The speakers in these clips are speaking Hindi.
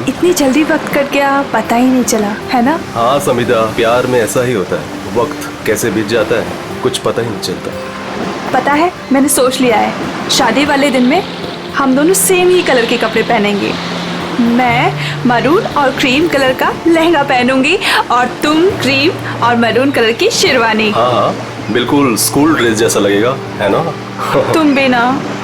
इतनी जल्दी वक्त कट गया, पता ही नहीं चला, है ना? हाँ समिधा, प्यार में ऐसा ही होता है, वक्त कैसे बीत जाता है कुछ पता ही नहीं चलता। पता है, मैंने सोच लिया है, शादी वाले दिन में हम दोनों सेम ही कलर के कपड़े पहनेंगे। मैं मरून और क्रीम कलर का लहंगा पहनूंगी और तुम क्रीम और मरून कलर की शेरवानी। हाँ हाँ, बिल्कुल स्कूल ड्रेस जैसा लगेगा, है ना? तुम भी ना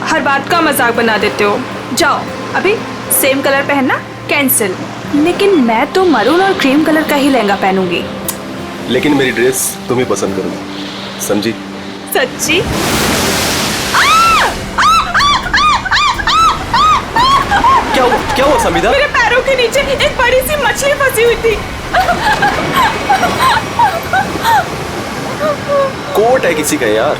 हर बात का मजाक बना देते हो। जाओ अभी सेम कलर पहनना कैंसिल। लेकिन मैं तो मरून और क्रीम कलर का ही लहंगा पहनूंगी। लेकिन मेरी ड्रेस तुम ही पसंद करोगी, समझी? सच्ची? क्या हुआ समिधा? मेरे पैरों के नीचे एक बड़ी सी मछली फंसी हुई थी। कोट है किसी का यार,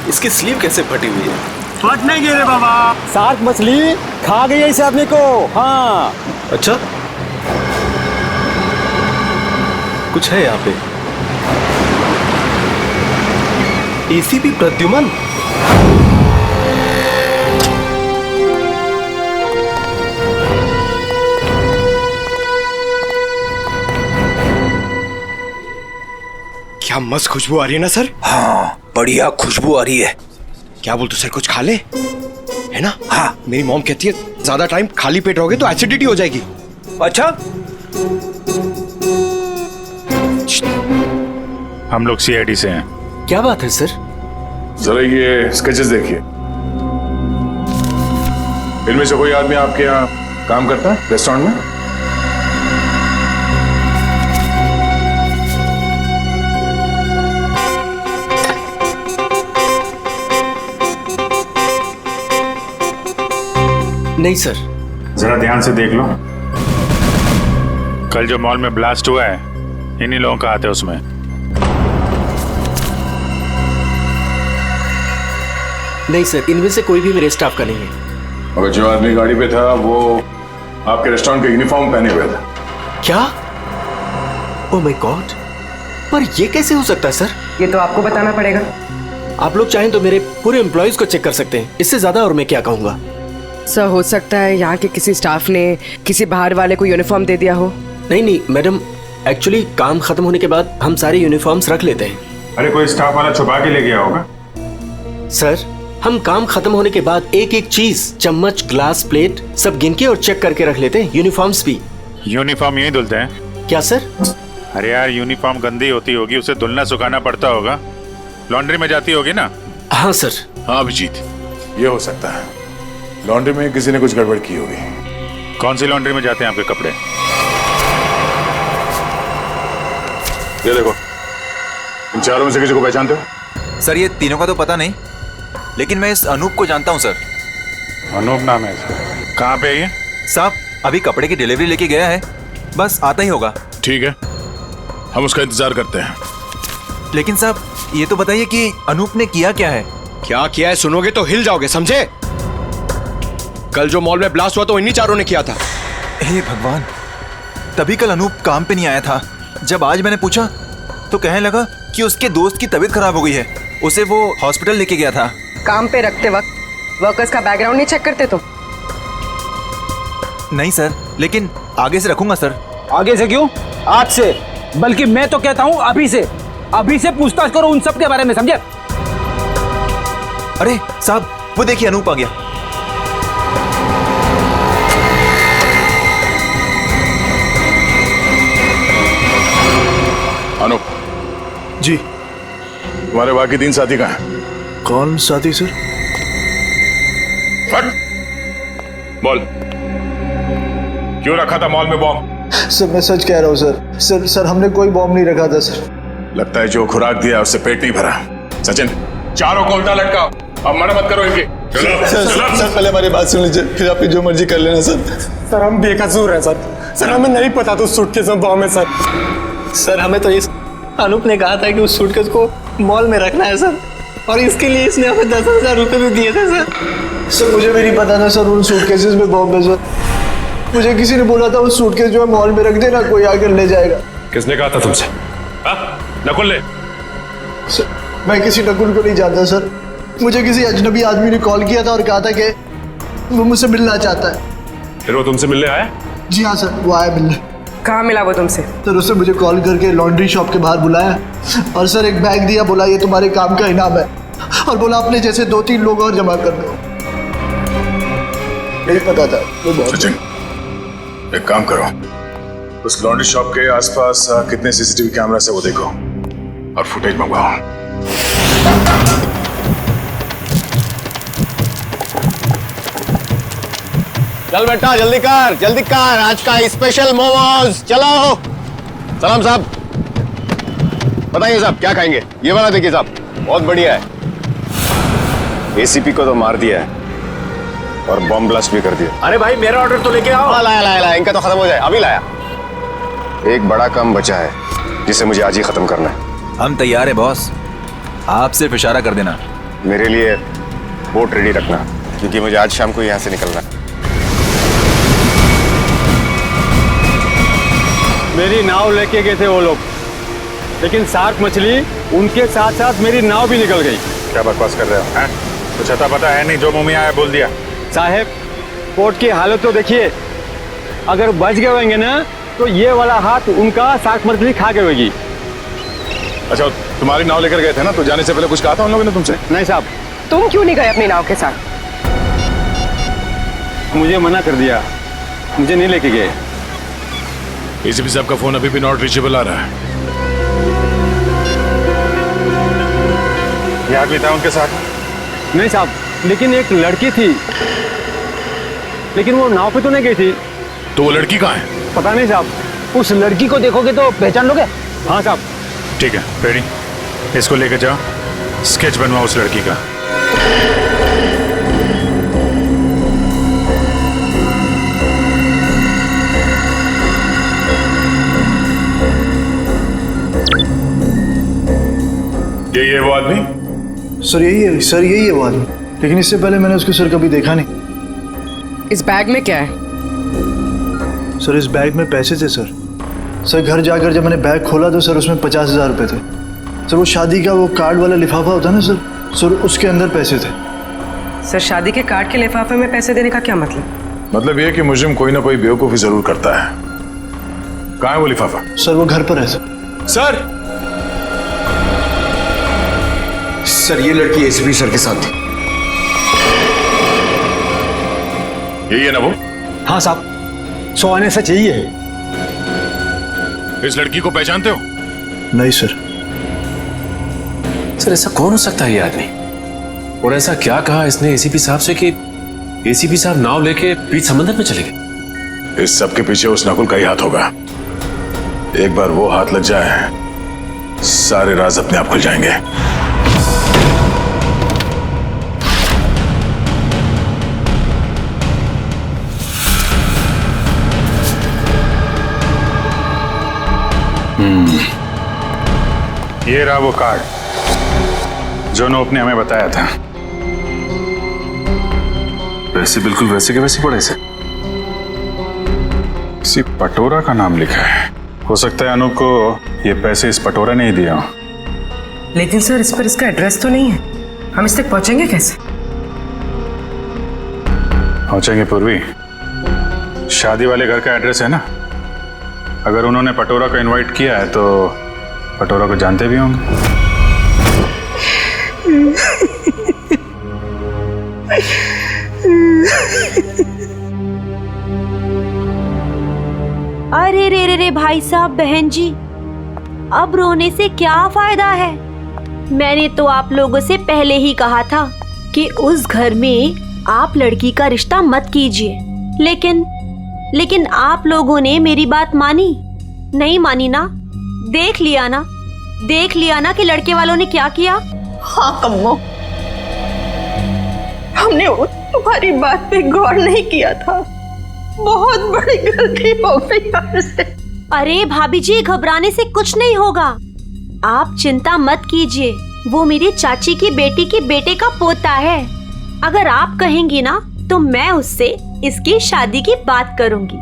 इसकी स्लीव कैसे फटी हुई है? फट नहीं गई रे बाबा, शार्क मछली खा गई है इस आदमी को। हाँ अच्छा, कुछ है यहाँ पे। एसीपी प्रद्युमन, क्या मस्त खुशबू आ रही है ना सर? हाँ बढ़िया खुशबू आ रही है। क्या बोलते सर, कुछ खा ले, है ना? हाँ, मेरी मॉम कहती है ज्यादा टाइम खाली पेट रहोगे तो एसिडिटी हो जाएगी। अच्छा, हम लोग सीआईडी से हैं। क्या बात है सर? जरा ये स्केचेस देखिए। इनमें से कोई आदमी आपके यहाँ काम करता है रेस्टोरेंट में? नहीं सर। जरा ध्यान से देख लो। कल जो मॉल में ब्लास्ट हुआ है, इन्हीं लोगों का हाथ है उसमें। नहीं सर, इनमें से कोई भी मेरे स्टाफ का नहीं है। और जो आदमी गाड़ी पे था वो आपके रेस्टोरेंट का यूनिफॉर्म पहने हुए था। क्या? ओह माय गॉड, पर ये कैसे हो सकता है सर? ये तो आपको बताना पड़ेगा। आप लोग चाहें तो मेरे पूरे एम्प्लॉयज को चेक कर सकते हैं, इससे ज्यादा और मैं क्या कहूँगा। सर हो सकता है यहाँ के किसी स्टाफ ने किसी बाहर वाले को यूनिफॉर्म दे दिया हो। नहीं मैडम, एक्चुअली काम खत्म होने के बाद हम सारे यूनिफॉर्म्स रख लेते हैं। अरे कोई स्टाफ वाला छुपा के ले गया होगा। सर, हम काम खत्म होने के बाद एक एक चीज, चम्मच, ग्लास, प्लेट सब गिन के और चेक करके रख लेते हैं। यूनिफॉर्म्स भी। यूनिफॉर्म यही धुलते हैं क्या सर? अरे यार, यूनिफॉर्म गंदी होती होगी, उसे धुलना सुखाना पड़ता होगा, लॉन्ड्री में जाती होगी ना? हाँ सर। हाँ अभिजीत, ये हो सकता है, लॉन्ड्री में किसी ने कुछ गड़बड़ की होगी। कौन सी लॉन्ड्री में जाते हैं आपके कपड़े? ये देखो, इन चारों में से किसी को पहचानते हो? सर ये तीनों का तो पता नहीं, लेकिन मैं इस अनूप को जानता हूँ सर। अनूप नाम है इसका। कहाँ पे है ये? साहब अभी कपड़े की डिलीवरी लेके गया है, बस आता ही होगा। ठीक है, हम उसका इंतजार करते हैं। लेकिन साहब ये तो बताइए कि अनूप ने किया क्या है? क्या किया है सुनोगे तो हिल जाओगे, समझे? कल जो मॉल में ब्लास्ट हुआ तो इन्हीं चारों ने किया था। हे भगवान, तभी कल अनूप काम पे नहीं आया था। जब आज मैंने पूछा तो कहने लगा कि उसके दोस्त की तबीयत खराब हो गई है, उसे वो हॉस्पिटल लेके गया था। काम पे रखते वक्त वर्कर्स का बैकग्राउंड नहीं चेक करते तुम? नहीं सर, लेकिन आगे से रखूंगा सर। आगे से क्यों, आज से। बल्कि मैं तो कहता हूँ अभी से पूछताछ करो उन सब के बारे में, समझे? अरे साहब वो देखिए अनूप आ गया। अनूप जी। तुम्हारे बाकी 3 साथी कहाँ हैं? कौन साथी सर? फट बोल, क्यों रखा था मॉल में बॉम्ब? सर मैं सच कह रहा हूँ सर। सर हमने कोई बॉम्ब नहीं रखा था सर। लगता है जो खुराक दिया उससे पेट नहीं भरा। सचिन, चारों को उल्टा लटकाओ, अब मना मत करो इनकी। सर पहले हमारी बात सुन लीजिए, फिर आप जो मर्जी कर लेना सर। सर हम बेकसूर हैं सर। सर हमें नहीं पता था सूटकेस में बॉम्ब है सर। सर हमें तो इस अनूप ने कहा था कि उस सूटकेस को मॉल में रखना है सर, और इसके लिए इसने हमें 10,000 रुपये भी दिए थे सर। सर मुझे भी नहीं पता था सर उन सूटकेसेस में बॉम्ब है सर। मुझे किसी ने बोला था उस सूटकेस जो है मॉल में रख देना, कोई आकर ले जाएगा। किसने कहा था तुमसे? नकुल ने? सर मैं किसी नकुल को नहीं जानता सर। मुझे किसी अजनबी आदमी ने कॉल किया था और कहा था कि वो मुझसे मिलना चाहता है। फिर वो तुमसे मिलने आया? जी हाँ सर, वो आया मिलने। कहाँ मिला वो तुमसे? सर उसने मुझे कॉल करके लॉन्ड्री शॉप के बाहर बुलाया और सर एक बैग दिया, बोला ये तुम्हारे काम का इनाम है, और बोला अपने जैसे 2-3 लोग और जमा कर दो। नहीं पता था वो बहुत। सचिन, एक काम करो, उस लॉन्ड्री शॉप के आसपास कितने सीसीटीवी कैमरा से वो देखो और फुटेज मंगवाओ। चल बेटा जल्दी कर, आज का स्पेशल मोमोज। चलो सलाम साहब, बताइए साहब क्या खाएंगे? ये वाला देखिए साहब, बहुत बढ़िया है। एसीपी को तो मार दिया है और बॉम्ब ब्लास्ट भी कर दिया। अरे भाई मेरा ऑर्डर तो लेके आओ। लाया, इनका तो खत्म हो जाए, अभी लाया। एक बड़ा काम बचा है जिसे मुझे आज ही खत्म करना है। हम तैयार है बॉस, आप सिर्फ इशारा कर देना। मेरे लिए बोट रेडी रखना, क्योंकि मुझे आज शाम को यहाँ से निकलना है। मेरी नाव लेके गए थे वो लोग, लेकिन शार्क मछली उनके साथ साथ मेरी नाव भी निकल गई। क्या बकवास कर रहे हो? हैं? कुछ अता पता है नहीं, जो मुंह में आया बोल दिया। साहब कोर्ट की हालत तो देखिए, अगर बच गए होंगे ना तो ये वाला हाथ उनका शार्क मछली खा गई होगी। अच्छा, तुम्हारी नाव लेकर गए थे ना, तो जाने से पहले कुछ कहा था उन लोगों ने तुमसे? नहीं साहब, तुम क्यों नहीं गए अपनी नाव के साथ? मुझे मना कर दिया, मुझे नहीं लेके गए। एसीपी साहब का फोन अभी भी नॉट रीचेबल आ रहा है। ये आदमी था उनके साथ? नहीं साहब, लेकिन एक लड़की थी, लेकिन वो नाव पे तो नहीं गई थी। तो वो लड़की कहाँ है? पता नहीं साहब, उस लड़की को देखोगे तो पहचान लोगे। हाँ साहब। ठीक है, रेडी, इसको लेकर जाओ, स्केच बनवाओ उस लड़की का। ये वो आदमी? सर यही है वो आदमी, लेकिन इससे पहले मैंने उसको सर कभी देखा नहीं। इस बैग में क्या है? सर इस बैग में पैसे थे सर घर जाकर जब मैंने बैग खोला तो सर उसमें 50,000 रुपये थे। सर वो शादी का वो कार्ड वाला लिफाफा होता है ना सर उसके अंदर पैसे थे। सर शादी के कार्ड के लिफाफे में पैसे देने का क्या मतलब? मतलब ये कि मुजरिम कोई ना कोई बेवकूफी जरूर करता है। कहाँ है वो लिफाफा? सर वो घर पर है सर ये लड़की एसीपी सर के साथ थी। यही है ना वो? हाँ साहब, 100 आने से चाहिए। इस लड़की को पहचानते हो? नहीं सर। सर ऐसा कौन हो सकता है ये आदमी? और ऐसा क्या कहा इसने एसीपी साहब से कि एसीपी साहब नाव लेके बीच समंदर में चले गए? इस सब के पीछे उस नकुल का ही हाथ होगा। एक बार वो हाथ लग जाए, सारे राज अपने आप खुल जाएंगे। ये रहा वो कार्ड जो नोप ने हमें बताया था। वैसे बिल्कुल वैसे के वैसे पड़े से। किसी पटोरा का नाम लिखा है। हो सकता है अनूप को ये पैसे इस पटोरा ने ही दिया हो। लेकिन सर इस पर इसका एड्रेस तो नहीं है, हम इस तक पहुंचेंगे कैसे? पहुंचेंगे पूर्वी, शादी वाले घर का एड्रेस है ना। अगर उन्होंने पटोरा को इनवाइट किया है तो पटोरा को जानते भी होंगे। अरे रे भाई साहब, बहन जी, अब रोने से क्या फायदा है? मैंने तो आप लोगों से पहले ही कहा था कि उस घर में आप लड़की का रिश्ता मत कीजिए, लेकिन आप लोगों ने मेरी बात मानी नहीं मानी ना? देख लिया ना कि लड़के वालों ने क्या किया। हाँ कम्मो, हमने तुम्हारी बात पे गौर नहीं किया था, बहुत बड़ी गलती हो गई हमसे। अरे भाभी जी, घबराने से कुछ नहीं होगा, आप चिंता मत कीजिए। वो मेरी चाची की बेटी के बेटे का पोता है। अगर आप कहेंगी ना तो मैं उससे इसकी शादी की बात करूंगी।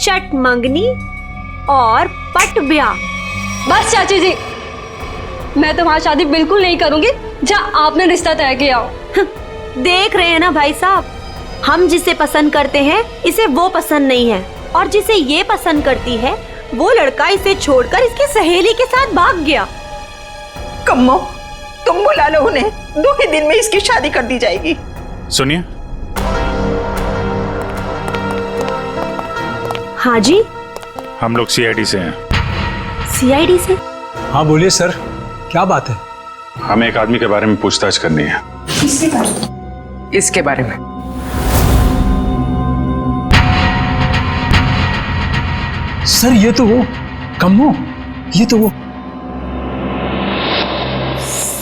चट मंगनी और पट ब्याह। बस चाची जी, मैं तुम्हारी शादी बिल्कुल नहीं करूंगी जहाँ आपने रिश्ता तय किया हो। देख रहे हैं ना भाई साहब, हम जिसे पसंद करते हैं इसे वो पसंद नहीं है, और जिसे ये पसंद करती है वो लड़का इसे छोड़कर इसकी सहेली के साथ भाग गया। कम्मो, तुम बुला लो उन्हें, 2 ही दिन में इसकी शादी कर दी जाएगी। सुनिए। हाँ जी। हम लोग सीआईडी से हैं। सीआईडी से? हाँ बोलिए सर, क्या बात है? हमें एक आदमी के बारे में पूछताछ करनी है। इसके बारे में? सर ये तो वो कम्मो, ये तो वो।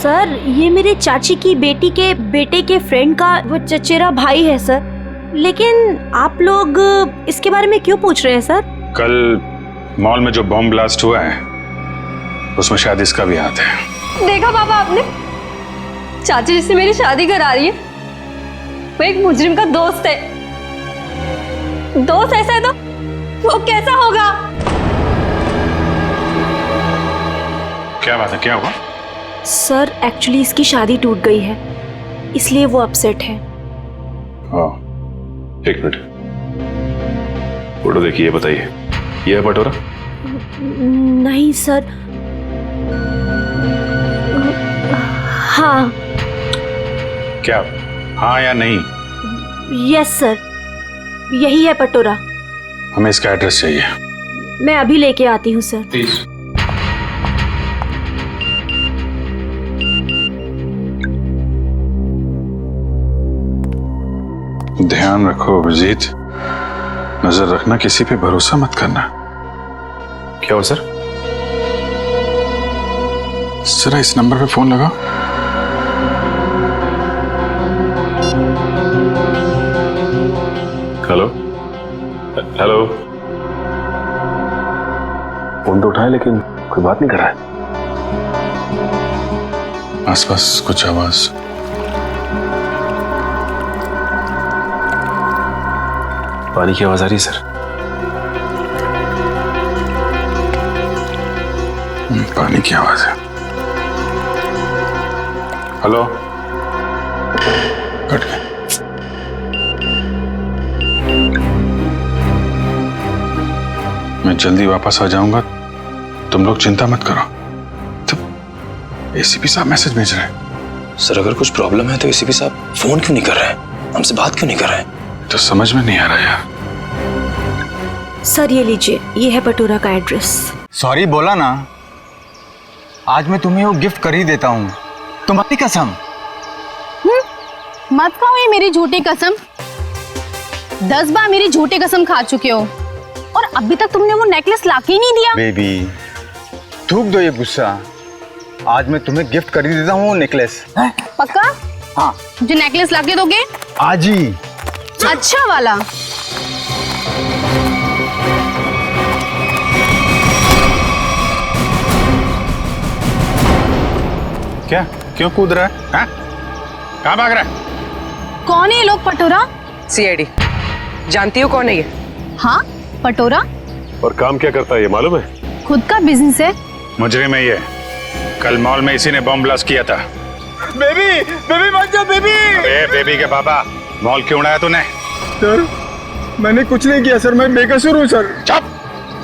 सर ये मेरे चाची की बेटी के बेटे के फ्रेंड का वो चचेरा भाई है सर। लेकिन आप लोग इसके बारे में क्यों पूछ रहे हैं सर? कल मॉल में जो बॉम्ब ब्लास्ट हुआ है उसमें शायद इसका भी हाथ है। देखा पापा आपने, चाची जिससे मेरी शादी करा रही है वो एक मुजरिम का दोस्त है। दोस्त ऐसा है तो वो कैसा होगा? क्या बात है, क्या हुआ? सर एक्चुअली इसकी शादी टूट गई है, इसलिए वो अपसेट है। हाँ, एक मिनट, फोटो देखिए, बताइए ये है पटोरा? नहीं सर। हाँ। क्या हाँ या नहीं? यस सर, यही है पटोरा। हमें इसका एड्रेस चाहिए। मैं अभी लेके आती हूँ सर। प्लीज। ध्यान रखो अभिजीत, नजर रखना, किसी पे भरोसा मत करना। क्या हुआ सर? जरा इस नंबर पे फोन लगाओ। Hello hello. फोन तो उठाए लेकिन कोई बात नहीं कर रहा है। आसपास कुछ आवाज। पानी की आवाज आ रही है सर। पानी की आवाज है। हेलो, कट गया। मैं जल्दी वापस आ जाऊंगा, तुम लोग चिंता मत करो। तो एसीपी साहब मैसेज भेज रहे हैं। सर अगर कुछ प्रॉब्लम है तो एसीपी साहब फोन क्यों नहीं कर रहे हैं, हमसे बात क्यों नहीं कर रहे हैं? तो समझ में नहीं आ रहा यार। सर ये लीजिए, ये है पटोरा का एड्रेस। सॉरी बोला ना, आज मैं तुम्हें वो गिफ्ट कर ही देता हूँ, तुम्हारी कसम। मत खाओ ये मेरी झूठी कसम। 10 बार मेरी झूठी कसम खा चुके हो और अभी तक तुमने वो नेकलेस लाके ही नहीं दिया। बेबी थूक दो ये गुस्सा, आज मैं तुम्हें गिफ्ट कर ही देता हूँ वो नेकलेस। पक्का? हाँ। जो नेकलेस लाके दोगे? आज ही। अच्छा वाला। क्या, क्यों कूद रहा है? हाँ? कहाँ भाग रहा है? कौन है ये लोग पटोरा? सीआईडी। जानती हो कौन है ये? हाँ पटोरा। और काम क्या करता है ये मालूम है? खुद का बिजनेस है। मुजरिम है ये, कल मॉल में इसी ने बॉम्ब ब्लास्ट किया था। बेबी बेबी मत जा बेबी। अरे बेबी के बाबा, मॉल क्यों उड़ाया तूने? सर मैंने कुछ नहीं किया सर, मैं बेकसूर हूँ सर। चुप!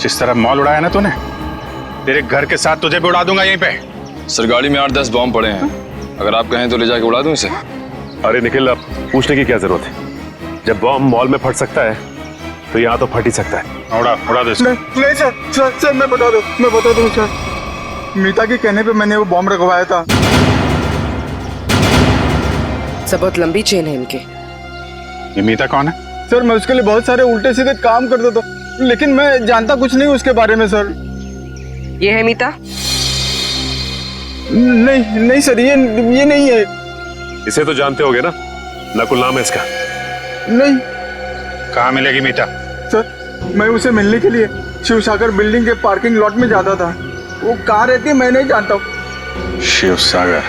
जिस तरह मॉल उड़ाया ना तूने, तेरे घर के साथ तुझे भी उड़ा दूंगा यहीं पे। सर गाड़ी में 8-10 बॉम्ब पड़े हैं, अगर आप कहें तो ले जाके उड़ा दूं इसे। अरे निखिल, अब पूछने की क्या जरूरत है? जब बॉम्ब मॉल में फट सकता है तो यहाँ तो फट ही सकता है। उड़ा दो इसको। नहीं सर मैं बता दूँ सर, मीता के कहने पे मैंने वो बॉम्ब रखवाया था। सब बहुत लंबी चेन है इनके। ये मीता कौन है? सर मैं उसके लिए बहुत सारे उल्टे सीधे काम करता था, लेकिन मैं जानता कुछ नहीं उसके बारे में सर। ये है मीता? नहीं सर, ये नहीं है। इसे तो जानते होगे ना, नकुल नाम है इसका। नहीं। कहाँ मिलेगी मीता? सर मैं उसे मिलने के लिए शिव सागर बिल्डिंग के पार्किंग लॉट में जाता था, वो कहाँ रहती है मैं नहीं जानता हूँ। शिव सागर?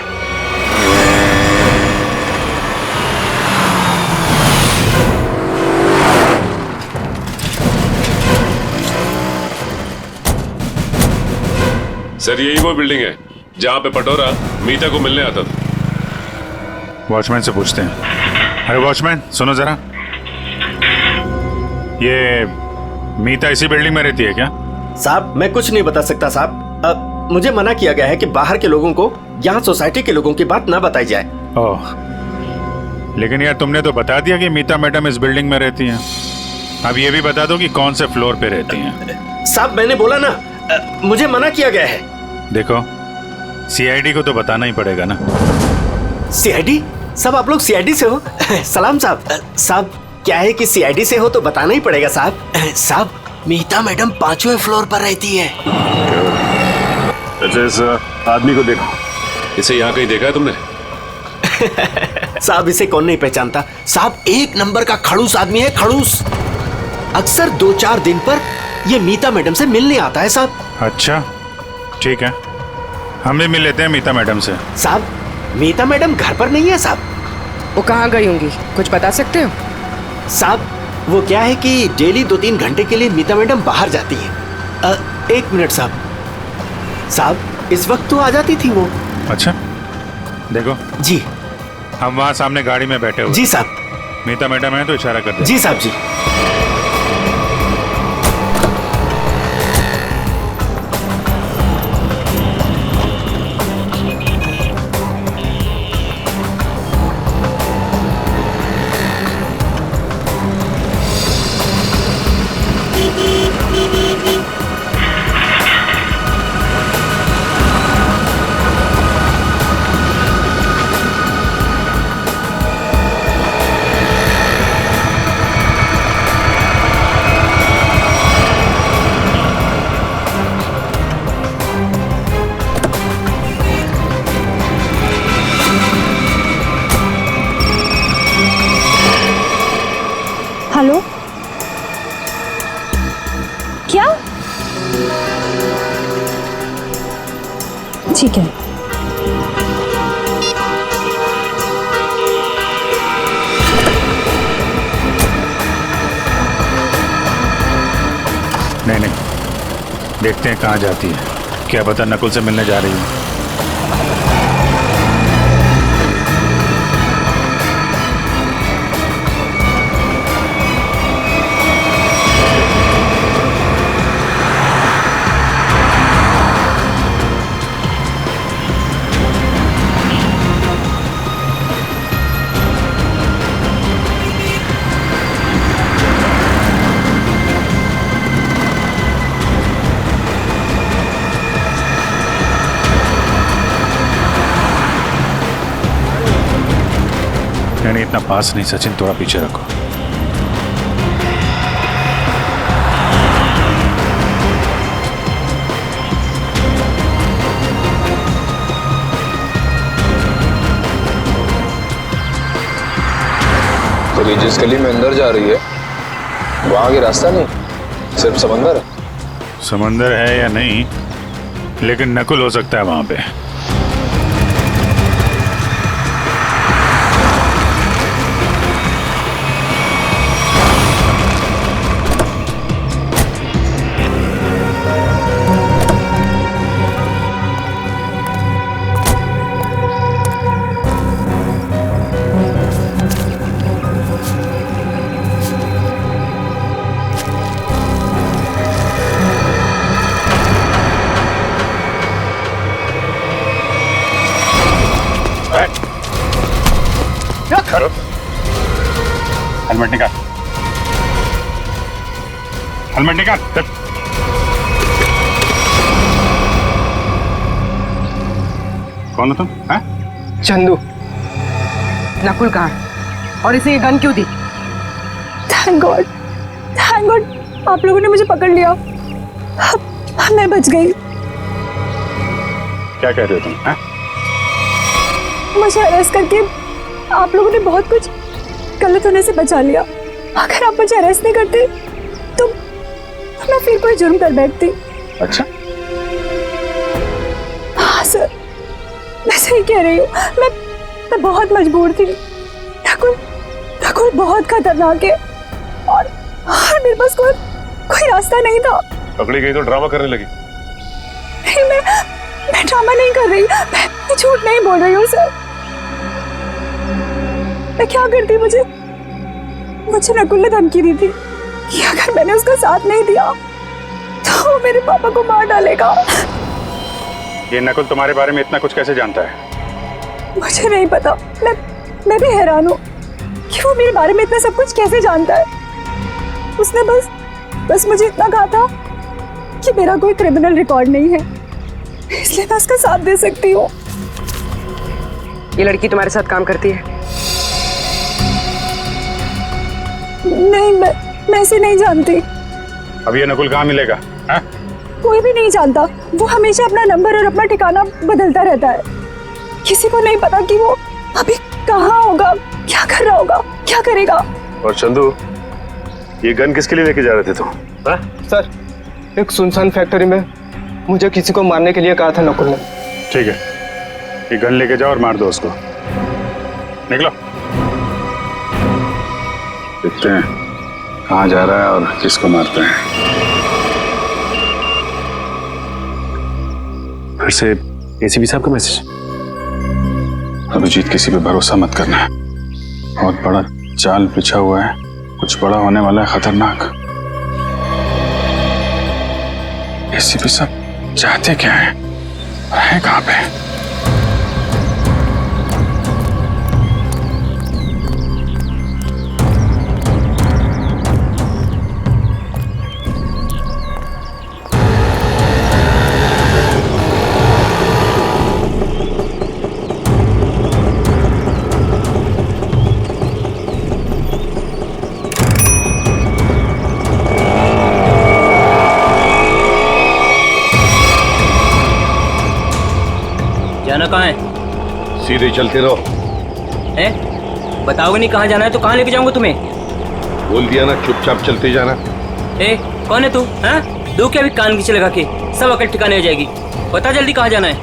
सर यही वो बिल्डिंग है जहाँ पे पटोरा मीता को मिलने आता था। वॉचमैन से पूछते हैं। अरे वॉचमैन सुनो जरा, ये मीता इसी बिल्डिंग में रहती है क्या? साहब मैं कुछ नहीं बता सकता साहब। मुझे मना किया गया है कि बाहर के लोगों को यहाँ सोसाइटी के लोगों की बात ना बताई जाए। ओह, लेकिन यार तुमने तो बता दिया कि मीता मैडम इस बिल्डिंग में रहती हैं। अब ये भी बता दो कि कौन से फ्लोर पे रहती हैं। साहब मैंने बोला ना, मुझे मना किया गया है। देखो, सीआईडी को तो बताना ही पड़ेगा ना। सीआईडी? सब आप लोग सीआईडी से हो? सलाम साहब। साहब क्या है कि सीआईडी से हो तो बताना ही पड़ेगा साहब। साहब मीता मैडम 5वें फ्लोर पर रहती है। अच्छा, इस आदमी को देखो। इसे यहाँ कहीं देखा है तुमने? साहब इसे कौन नहीं पहचानता। साहब 1 नंबर का खड़ूस आदमी है, खड़ूस। अक्सर 2-4 दिन पर ये मीता मैडम से मिलने आता है साहब। अच्छा ठीक है, हम भी मिल लेते हैं मीता मैडम से। साहब मीता मैडम घर पर नहीं है साहब। वो कहाँ गई होंगी, कुछ बता सकते हो? साहब वो क्या है कि डेली 2-3 घंटे के लिए मीता मैडम बाहर जाती है। 1 मिनट साहब। साहब इस वक्त तो आ जाती थी वो। अच्छा देखो जी, हम वहाँ सामने गाड़ी में बैठे हुए। जी साहब। मीता मैडम है तो इशारा कर दे। जी साहब जी। हेलो, क्या? ठीक है। नहीं, देखते हैं कहाँ जाती है। क्या पता नकुल से मिलने जा रही है। नहीं, इतना पास नहीं सचिन, थोड़ा पीछे रखो। तो ये जिस गली में अंदर जा रही है वहां आगे रास्ता नहीं, सिर्फ समंदर है। समंदर है या नहीं, लेकिन नकुल हो सकता है वहां पे। हेलमेट निकाल, हेलमेट निकाल। कौन हो तुम? चंदू। नकुल कहाँ है और इसे ये गन क्यों दी? थैंक गॉड, थैंक गॉड आप लोगों ने मुझे पकड़ लिया। अब मैं बच गई। क्या कह रहे हो तुम? मुझे अरेस्ट करके आप लोगों ने बहुत कुछ गलत होने से बचा लिया। अगर आप मुझे अरेस्ट नहीं करते तो मैं फिर कोई जुर्म कर बैठती। अच्छा हाँ सर, मैं सही कह रही हूँ। मैं बहुत मजबूर थी। नकुल बहुत खतरनाक है और मेरे पास कोई रास्ता नहीं था। पकड़ी गई तो ड्रामा करने लगी। नहीं, मैं ड्रामा नहीं कर रही, मैं झूठ नहीं बोल रही हूँ सर। मैं क्या करती, मुझे नकुल ने धमकी दी थी कि अगर मैंने उसका साथ नहीं दिया तो वो मेरे पापा को मार डालेगा। ये नकुल तुम्हारे बारे में इतना कुछ कैसे जानता है? मुझे नहीं पता, मैं भी हैरान हूँ कि वो मेरे बारे में इतना सब कुछ कैसे जानता है। उसने बस मुझे इतना कहा था कि मेरा कोई क्रिमिनल रिकॉर्ड नहीं है, इसलिए मैं उसका साथ दे सकती हूँ। ये लड़की तुम्हारे साथ काम करती है? नहीं, मैं इसे नहीं जानती। अब ये नकुल कहाँ मिलेगा? हा? कोई भी नहीं जानता। वो हमेशा अपना नंबर और अपना ठिकाना बदलता रहता है। किसी को नहीं पता कि वो अभी कहाँ होगा, क्या कर रहा होगा, क्या करेगा। और चंदू, ये गन किसके लिए लेके जा रहे थे तुम? सर, एक सुनसान फैक्ट्री में मुझे किसी को मारने के लिए कहा था नकुल ने। ठीक है, ये गन लेके जाओ और मार दो उसको। निकलो। देखते हैं कहाँ जा रहा है और किसको मारते हैं। फिर से एसीपी साहब का मैसेज। अभिजीत, किसी पे भरोसा मत करना है, बहुत बड़ा जाल बिछा हुआ है, कुछ बड़ा होने वाला है, खतरनाक। एसीपी साहब चाहते क्या है, कहाँ पे? जाना कहाँ है? सीधे चलते रहो। बताओगे नहीं कहाँ जाना है तो कहाँ लेके जाऊंगा तुम्हें? बोल दिया ना, चुपचाप चलते जाना। कौन है तू? हैं? दो क्या भी कान खींचे लगा के, सब अकल ठिकाने हो जाएगी। बता जल्दी कहाँ जाना है?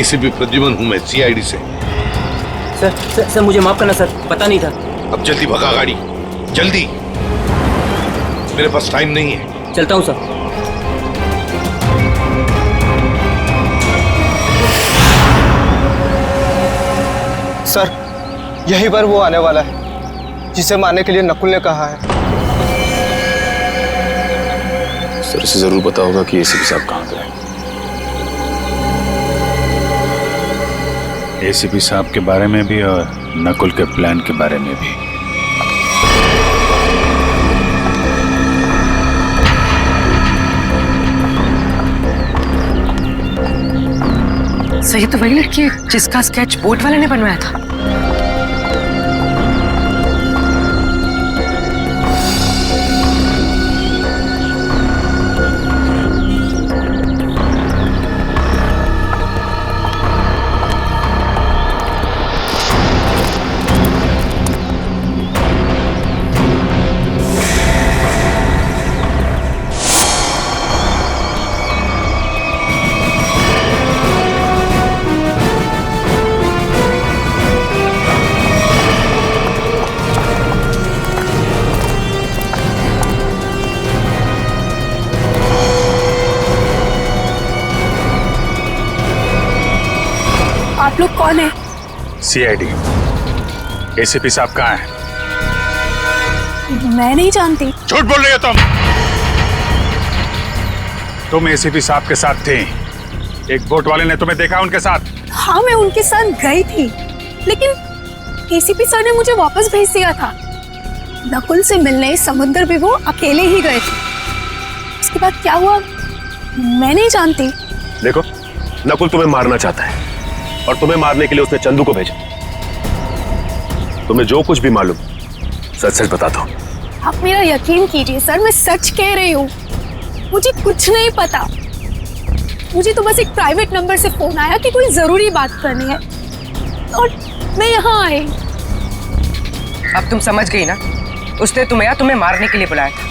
एसीपी प्रद्युमन हूँ मैं, सीआईडी से। सर मुझे माफ करना सर, पता नहीं था। अब जल्दी भगा गाड़ी, जल्दी, मेरे पास टाइम नहीं है। चलता हूँ सर। सर, यही बार वो आने वाला है जिसे मारने के लिए नकुल ने कहा है। सर, इसे जरूर पता होगा कि एसीपी साहब कहाँ पे हैं। एसीपी साहब के बारे में भी और नकुल के प्लान के बारे में भी। सही तो वही लड़की है जिसका स्केच बोट वाले ने बनवाया था। आप लोग कौन है? सीआईडी। एसीपी साहब कहाँ हैं? मैं नहीं जानती। झूठ बोल रही हो तुम एसीपी साहब के साथ थे। एक बोट वाले ने तुम्हें देखा उनके साथ? हाँ, मैं उनके साथ गई थी, लेकिन एसीपी सर ने मुझे वापस भेज दिया था। नकुल से मिलने समुद्र भी वो अकेले ही गए थे। उसके बाद क्या हुआ मैं नहीं जानती। देखो, नकुल तुम्हें मारना चाहता है और तुम्हें मारने के लिए उसने चंदू को भेजा। तुम्हें जो कुछ भी मालूम सच सच बता दो। आप मेरा यकीन कीजिए सर, मैं सच कह रही हूँ। मुझे कुछ नहीं पता। मुझे तो बस एक प्राइवेट नंबर से फोन आया कि कोई जरूरी बात करनी है और मैं यहाँ आई। अब तुम समझ गई ना, उसने तुम्हें मारने के लिए बुलाया था।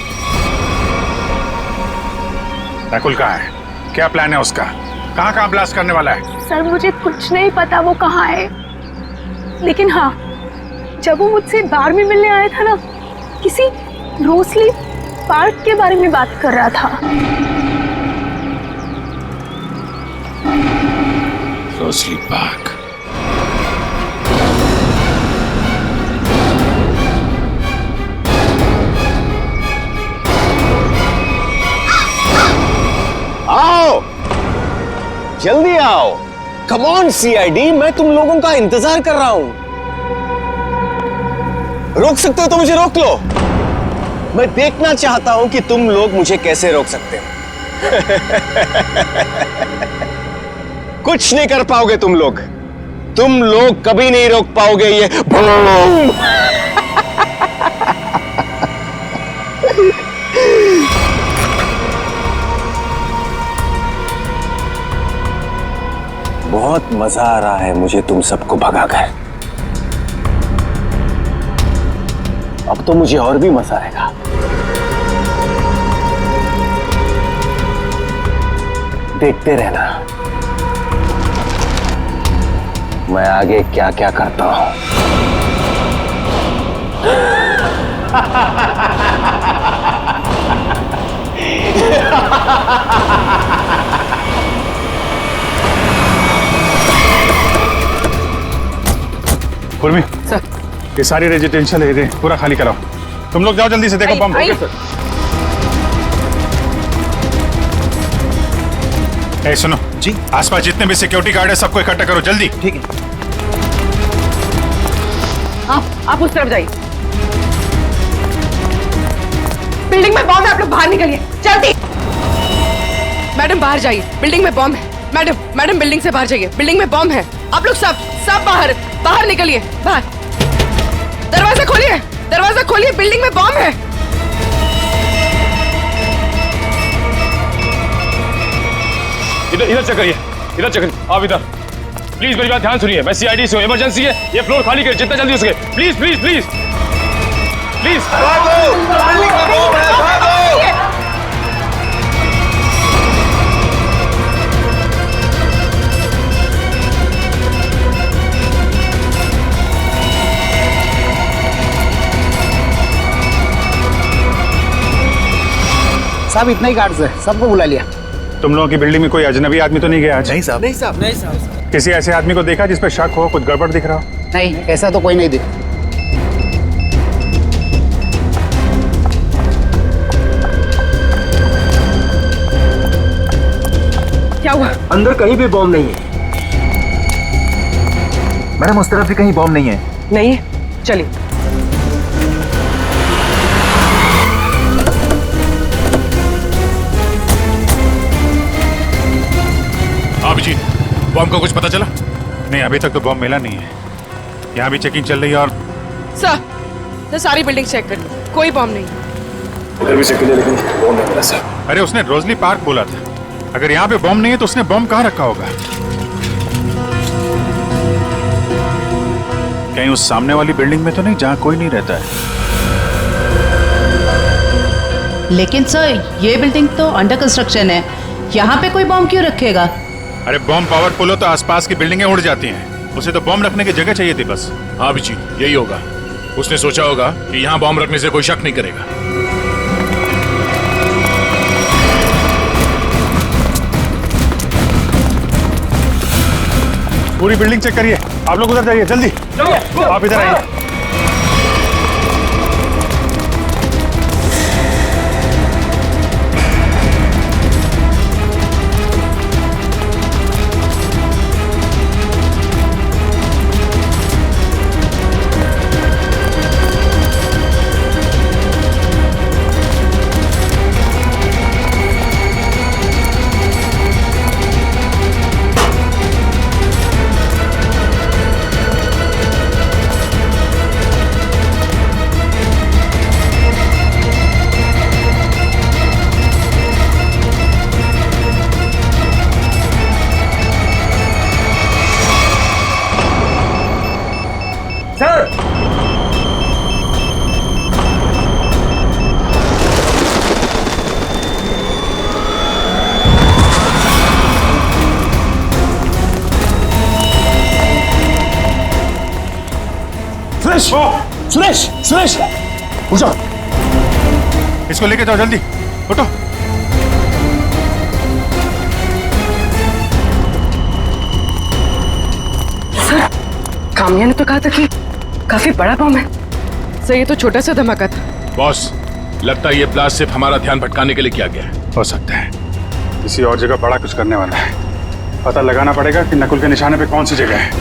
नकुल कहाँ है? क्या प्लान है उसका? कहाँ ब्लास्ट करने वाला है? सर, मुझे कुछ नहीं पता वो कहाँ है, लेकिन हाँ, जब वो मुझसे बार में मिलने आया था ना, किसी रोसली पार्क के बारे में बात कर रहा था। Rosalie park? जल्दी आओ। कम ऑन सीआईडी, मैं तुम लोगों का इंतजार कर रहा हूं। रोक सकते हो तो मुझे रोक लो। मैं देखना चाहता हूं कि तुम लोग मुझे कैसे रोक सकते हो। कुछ नहीं कर पाओगे तुम लोग कभी नहीं रोक पाओगे ये बूम। बहुत मजा आ रहा है मुझे तुम सबको भगाकर। अब तो मुझे और भी मजा आएगा। देखते रहना मैं आगे क्या क्या करता हूं। पूर्वी सर, ये सारी रेजिडेंशियल एरिया पूरा खाली कराओ। तुम लोग जाओ जल्दी से, देखो बम। ए सुनो जी, आसपास जितने भी सिक्योरिटी गार्ड है सबको इकट्ठा करो जल्दी। ठीक है। आप उस तरफ जाइए। बिल्डिंग में बॉम्ब है, आप लोग बाहर निकलिए जल्दी। मैडम बाहर जाइए, बिल्डिंग में बॉम्ब है। मैडम बिल्डिंग से बाहर जाइए, बिल्डिंग में बॉम्ब है। आप लोग सब बाहर निकलिए। बाहर दरवाजा खोलिए, बिल्डिंग में बॉम्ब है। इधर चेक करिए, आप इधर प्लीज मेरी बात ध्यान सुनिए। मैं सीआईडी से हूं, इमरजेंसी है, ये फ्लोर खाली करिए जितना जल्दी हो सके। प्लीज प्लीज प्लीज प्लीज साहब इतना ही गार्ड्स है, सबको बुला लिया। तुम लोगों की बिल्डिंग में कोई अजनबी आदमी तो नहीं गया आज? नहीं साहब। नहीं साहब। किसी ऐसे आदमी को देखा जिस पे शक हो, कुछ गड़बड़ दिख रहा हो? नहीं, ऐसा तो कोई नहीं दिखा। क्या हुआ? अंदर कहीं भी बॉम्ब नहीं है। मैडम उस तरफ भी कहीं बॉम्ब नहीं है। नहीं है, चलिए। अभिजीत, बॉम्ब का कुछ पता चला? नहीं, अभी तक तो बॉम्ब मिला नहीं है। यहाँ भी चेकिंग चल रही है। और सर सारी बिल्डिंग चेक कर, कोई बॉम्ब नहीं। उधर भी चेक किया लेकिन बॉम्ब नहीं मिला सर। अरे उसने रोजली पार्क बोला था। अगर यहाँ पे बॉम्ब नहीं है तो उसने बॉम्ब कहाँ रखा होगा? कहीं उस सामने वाली बिल्डिंग में तो नहीं जहाँ कोई नहीं रहता है? लेकिन सर ये बिल्डिंग तो अंडर कंस्ट्रक्शन है, यहाँ पे कोई बॉम्ब क्यों रखेगा? अरे बॉम्ब पावरफुल हो तो आसपास की बिल्डिंगें उड़ जाती हैं। उसे तो बॉम्ब रखने की जगह चाहिए थी बस। हाँ जी, यही होगा। उसने सोचा होगा कि यहाँ बॉम्ब रखने से कोई शक नहीं करेगा। पूरी बिल्डिंग चेक करिए। आप लोग उधर जाइए जल्दी। आप इधर आइए। सुरेश उठो, इसको लेके जाओ जल्दी, उठो। सर काम्या ने तो कहा था कि काफी बड़ा बम है। सर ये तो छोटा सा धमाका था। बॉस, लगता है ये ब्लास्ट सिर्फ हमारा ध्यान भटकाने के लिए किया गया है। हो सकता है किसी और जगह बड़ा कुछ करने वाला है। पता लगाना पड़ेगा कि नकुल के निशाने पे कौन सी जगह है।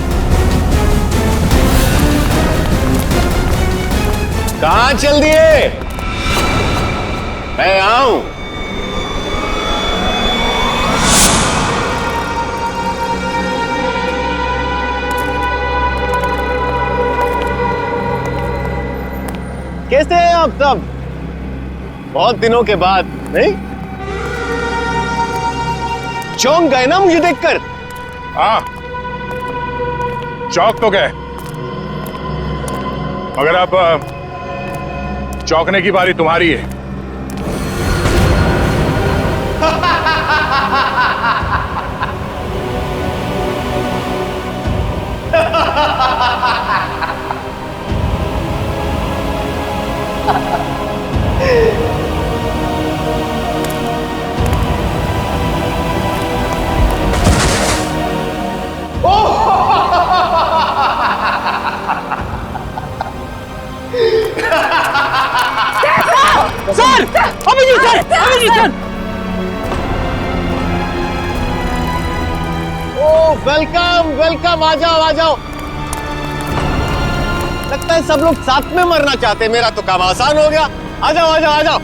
कहाँ चल दिए? मैं आऊं। कैसे हैं आप सब? बहुत दिनों के बाद, नहीं? चौंक गए ना मुझे देखकर? हाँ, चौक तो गए, मगर अब चौंकने की बारी तुम्हारी है। Sir, Abhijeet sir, Abhijeet sir. ओ वेलकम वेलकम, आ जाओ आ जाओ। लगता है सब लोग साथ में मरना चाहते हैं। मेरा तो काम आसान हो गया। आ जाओ आ जाओ आ जाओ।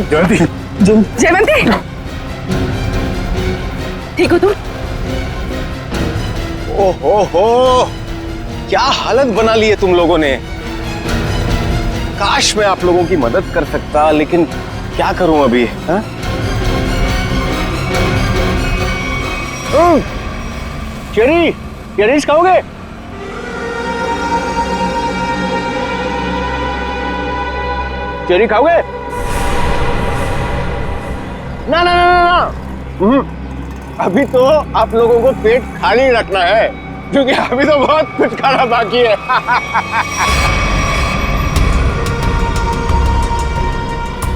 जल्दी जयवंती, ठीक हो तुम? ओहो, क्या हालत बना ली है तुम लोगों ने। काश मैं आप लोगों की मदद कर सकता, लेकिन क्या करूं अभी। हाँ? चेरीज खाओगे? चेरी खाओगे? ना ना ना ना, अभी तो आप लोगों को पेट खाली रखना है, क्योंकि अभी तो बहुत कुछ खाना बाकी है।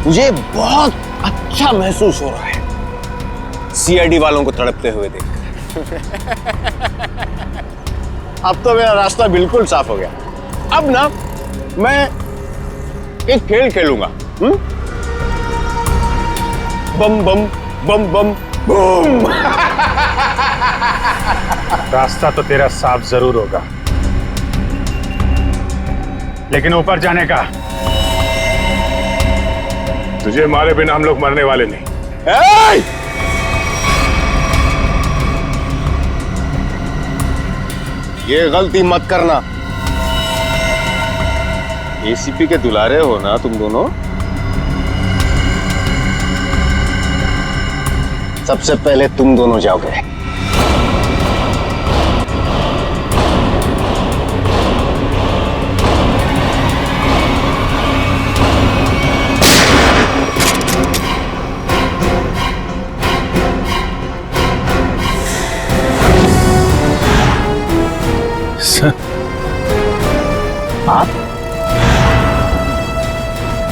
मुझे बहुत अच्छा महसूस हो रहा है सीआईडी वालों को तड़पते हुए देखकर। अब तो मेरा रास्ता बिल्कुल साफ हो गया। अब ना मैं एक खेल खेलूंगा। बम बम बम बम बूम। रास्ता तो तेरा साफ जरूर होगा, लेकिन ऊपर जाने का तुझे मारे बिना हम लोग मरने वाले नहीं। ये गलती मत करना। एसीपी के दुलारे हो ना तुम दोनों। सबसे पहले तुम दोनों जाओगे।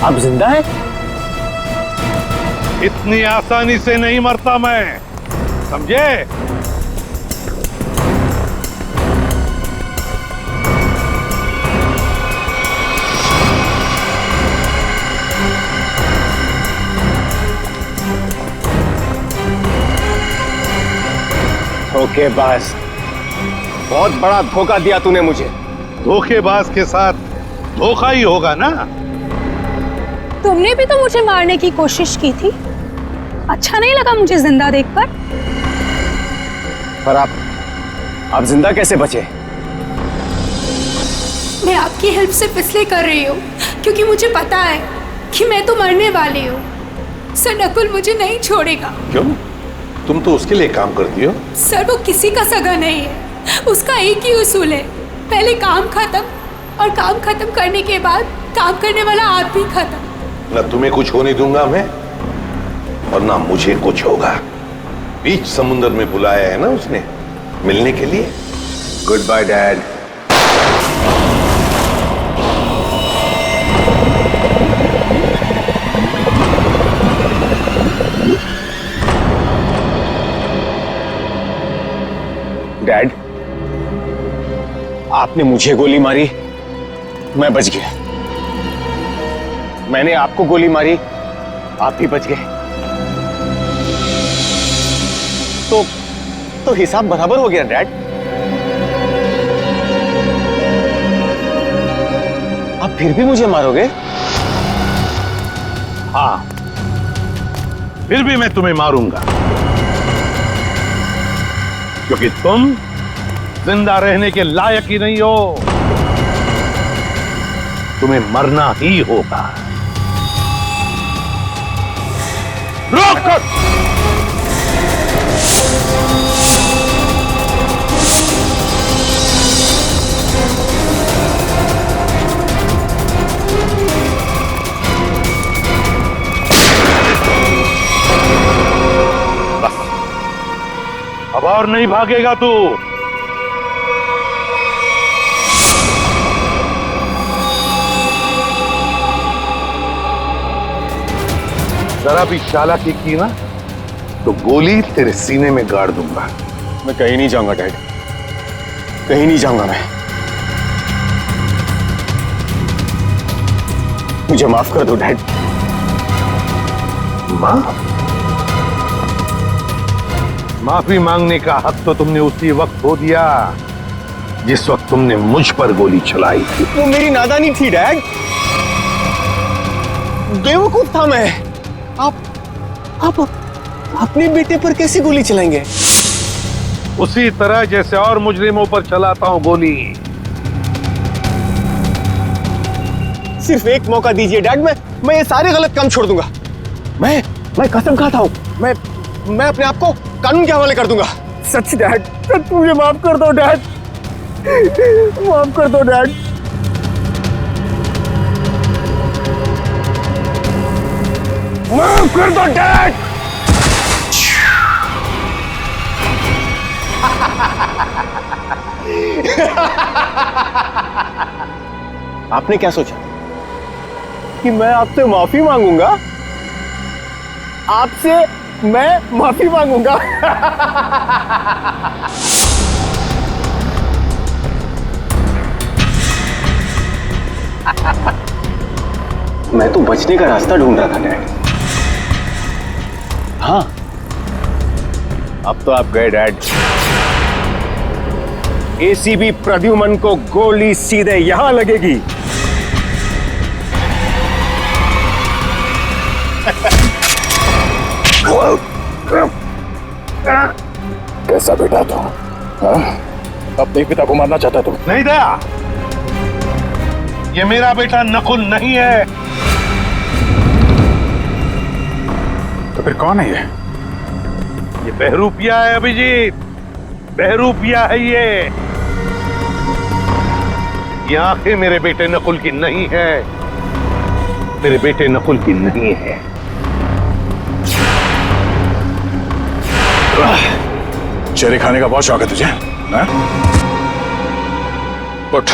आप जिंदा हैं? इतनी आसानी से नहीं मरता मैं, समझे? धोखेबाज, बहुत बड़ा धोखा दिया तूने मुझे। धोखेबाज के साथ धोखा ही होगा ना। तुमने भी तो मुझे मारने की कोशिश की थी। अच्छा नहीं लगा मुझे जिंदा देखकर। पर आप जिंदा कैसे बचे? मैं आपकी हेल्प सिर्फ इसलिए कर रही हूँ क्योंकि मुझे पता है कि मैं तो मरने वाली हूँ। सर, नकुल मुझे नहीं छोड़ेगा। क्यों? तुम तो उसके लिए काम करती हो। सर, वो किसी का सगा नहीं है। उसका एक ही उसूल है, पहले काम खत्म, और काम खत्म करने के बाद काम करने वाला आदमी खत्म। न तुम्हें कुछ होने दूंगा मैं, और ना मुझे कुछ होगा। बीच समुद्र में बुलाया है ना उसने मिलने के लिए। Good bye dad. डैड, आपने मुझे गोली मारी, मैं बच गया। मैंने आपको गोली मारी, आप भी बच गए। तो हिसाब बराबर हो गया डैड। आप फिर भी मुझे मारोगे? हाँ, फिर भी मैं तुम्हें मारूंगा, क्योंकि तुम जिंदा रहने के लायक ही नहीं हो। तुम्हें मरना ही होगा। रोक! अब और नहीं भागेगा तू। जरा भी चालाकी की ना तो गोली तेरे सीने में गाड़ दूंगा। मैं कहीं नहीं जाऊंगा डैड, कहीं नहीं जाऊंगा मैं। मुझे माफ कर दो डैड। माफी मांगने का हक तो तुमने उसी वक्त खो दिया जिस वक्त तुमने मुझ पर गोली चलाई थी। वो मेरी नादानी थी डैड, बेवकूफ था मैं। आप अपने बेटे पर कैसे गोली चलाएंगे? उसी तरह जैसे और मुजरिमों पर चलाता हूं गोली। सिर्फ एक मौका दीजिए डैड, मैं ये सारे गलत काम छोड़ दूंगा। मैं कसम खाता हूं, मैं अपने आप को कानून के हवाले कर दूंगा। सच डैड, सच मुझे माफ कर दो डैड, माफ कर दो डैड। माफ कर दो डैड। आपने क्या सोचा कि मैं आपसे माफी मांगूंगा? आपसे मैं माफी मांगूंगा? मैं तो बचने का रास्ता ढूंढ रहा था डैड। हाँ, अब तो आप गए डैड। एसीबी प्रद्युमन को गोली सीधे यहां लगेगी। कैसा बेटा तू? अपने पिता को मारना चाहता तू? नहीं दया, ये मेरा बेटा नकुल नहीं है। तो फिर कौन है ये बहरूपिया है अभिजीत, बहरूपिया है ये आंखें मेरे बेटे नकुल की नहीं है, मेरे बेटे नकुल की नहीं है। चेहरे खाने का बहुत शौक है तुझे, हाँ? उठ।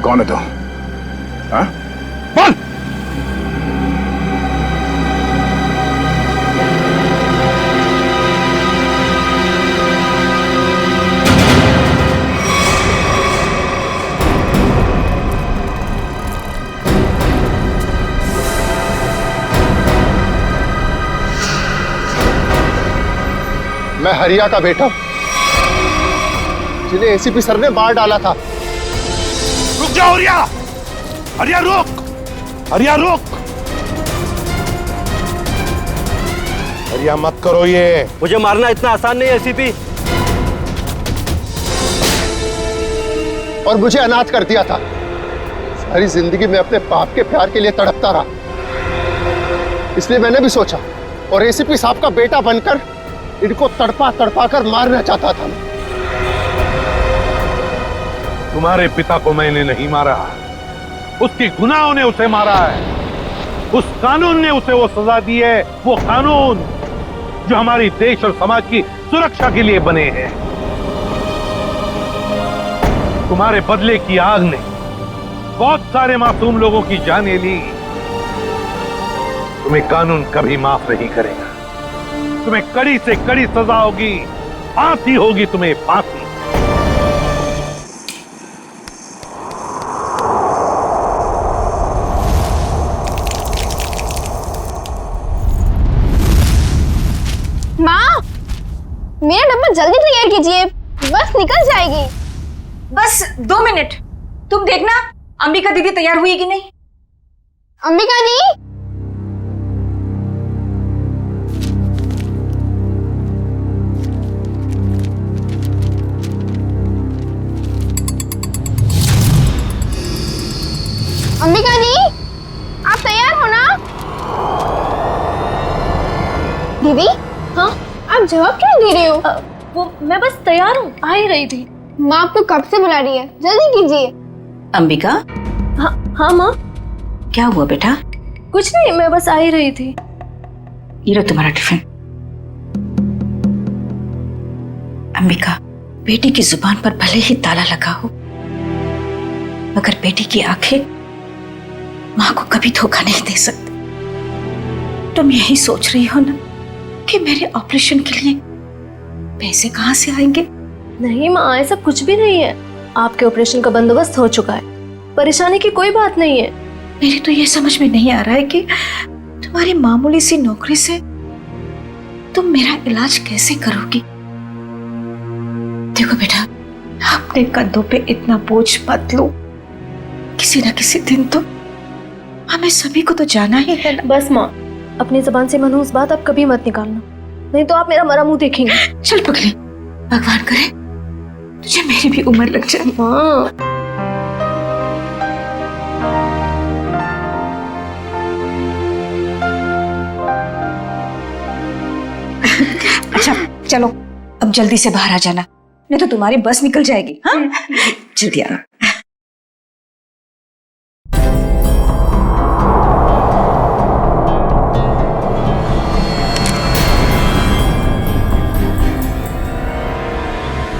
कौन है तू? हाँ? बोल। मैं हरिया का बेटा, जिन्हें एसीपी सर ने मार डाला था। रुक जाओ हरिया, हरिया रुक, हरिया रुक, हरिया मत करो ये। मुझे मारना इतना आसान नहीं है एसीपी। और मुझे अनाथ कर दिया था। सारी जिंदगी में अपने बाप के प्यार के लिए तड़पता रहा, इसलिए मैंने भी सोचा और एसीपी साहब का बेटा बनकर इनको तड़पा तड़पा कर मारना चाहता था। तुम्हारे पिता को मैंने नहीं मारा, उसके गुनाहों ने उसे मारा है। उस कानून ने उसे वो सजा दी है, वो कानून जो हमारी देश और समाज की सुरक्षा के लिए बने हैं। तुम्हारे बदले की आग ने बहुत सारे मासूम लोगों की जानें ली। तुम्हें कानून कभी माफ नहीं करेगा। तुम्हें कड़ी से कड़ी सजा होगी, फांसी होगी तुम्हें, फांसी। माँ, मेरा डब्बा जल्दी तैयार कीजिए, बस निकल जाएगी। बस 2 मिनट, तुम देखना अंबिका दीदी तैयार हुई कि नहीं। अंबिका दी, अंबिका दी, आप तैयार हो ना? दीदी, हाँ, आप जवाब क्यों दे रहे हो? वो मैं बस तैयार हूँ, आ ही रही थी। माँ आपको कब से बुला रही है, जल्दी कीजिए। अंबिका, हाँ माँ। क्या हुआ बेटा? कुछ नहीं, मैं बस आ ही रही थी। ये लो तुम्हारा टिफिन। अंबिका, बेटी की जुबान पर भले ही ताला लगा हो, मगर बेटी की आंखें माँ को कभी धोखा नहीं दे सकती। तुम यही सोच रही हो ना कि मेरे ऑपरेशन के लिए पैसे कहाँ से आएंगे? नहीं माँ, ऐसा कुछ भी नहीं है। आपके ऑपरेशन का बंदोबस्त हो चुका है, परेशानी की कोई बात नहीं है। मेरी तो ये समझ में नहीं आ रहा है कि तुम्हारी मामूली सी नौकरी से तुम मेरा इलाज कैसे करोगी। देखो बेटा, अपने कंधों पे इतना बोझ मत लो। किसी ना किसी दिन तो हमें सभी को तो जाना ही है ना। बस माँ, अपनी जबान से मनहूस बात आप कभी मत निकालना, नहीं तो आप मेरा मरा मुंह देखेंगे। चल पगली, भगवान करे तुझे मेरी भी उम्र लग जाए। हाँ। अच्छा चलो, अब जल्दी से बाहर आ जाना, नहीं तो तुम्हारी बस निकल जाएगी। हाँ, जल्दी आना।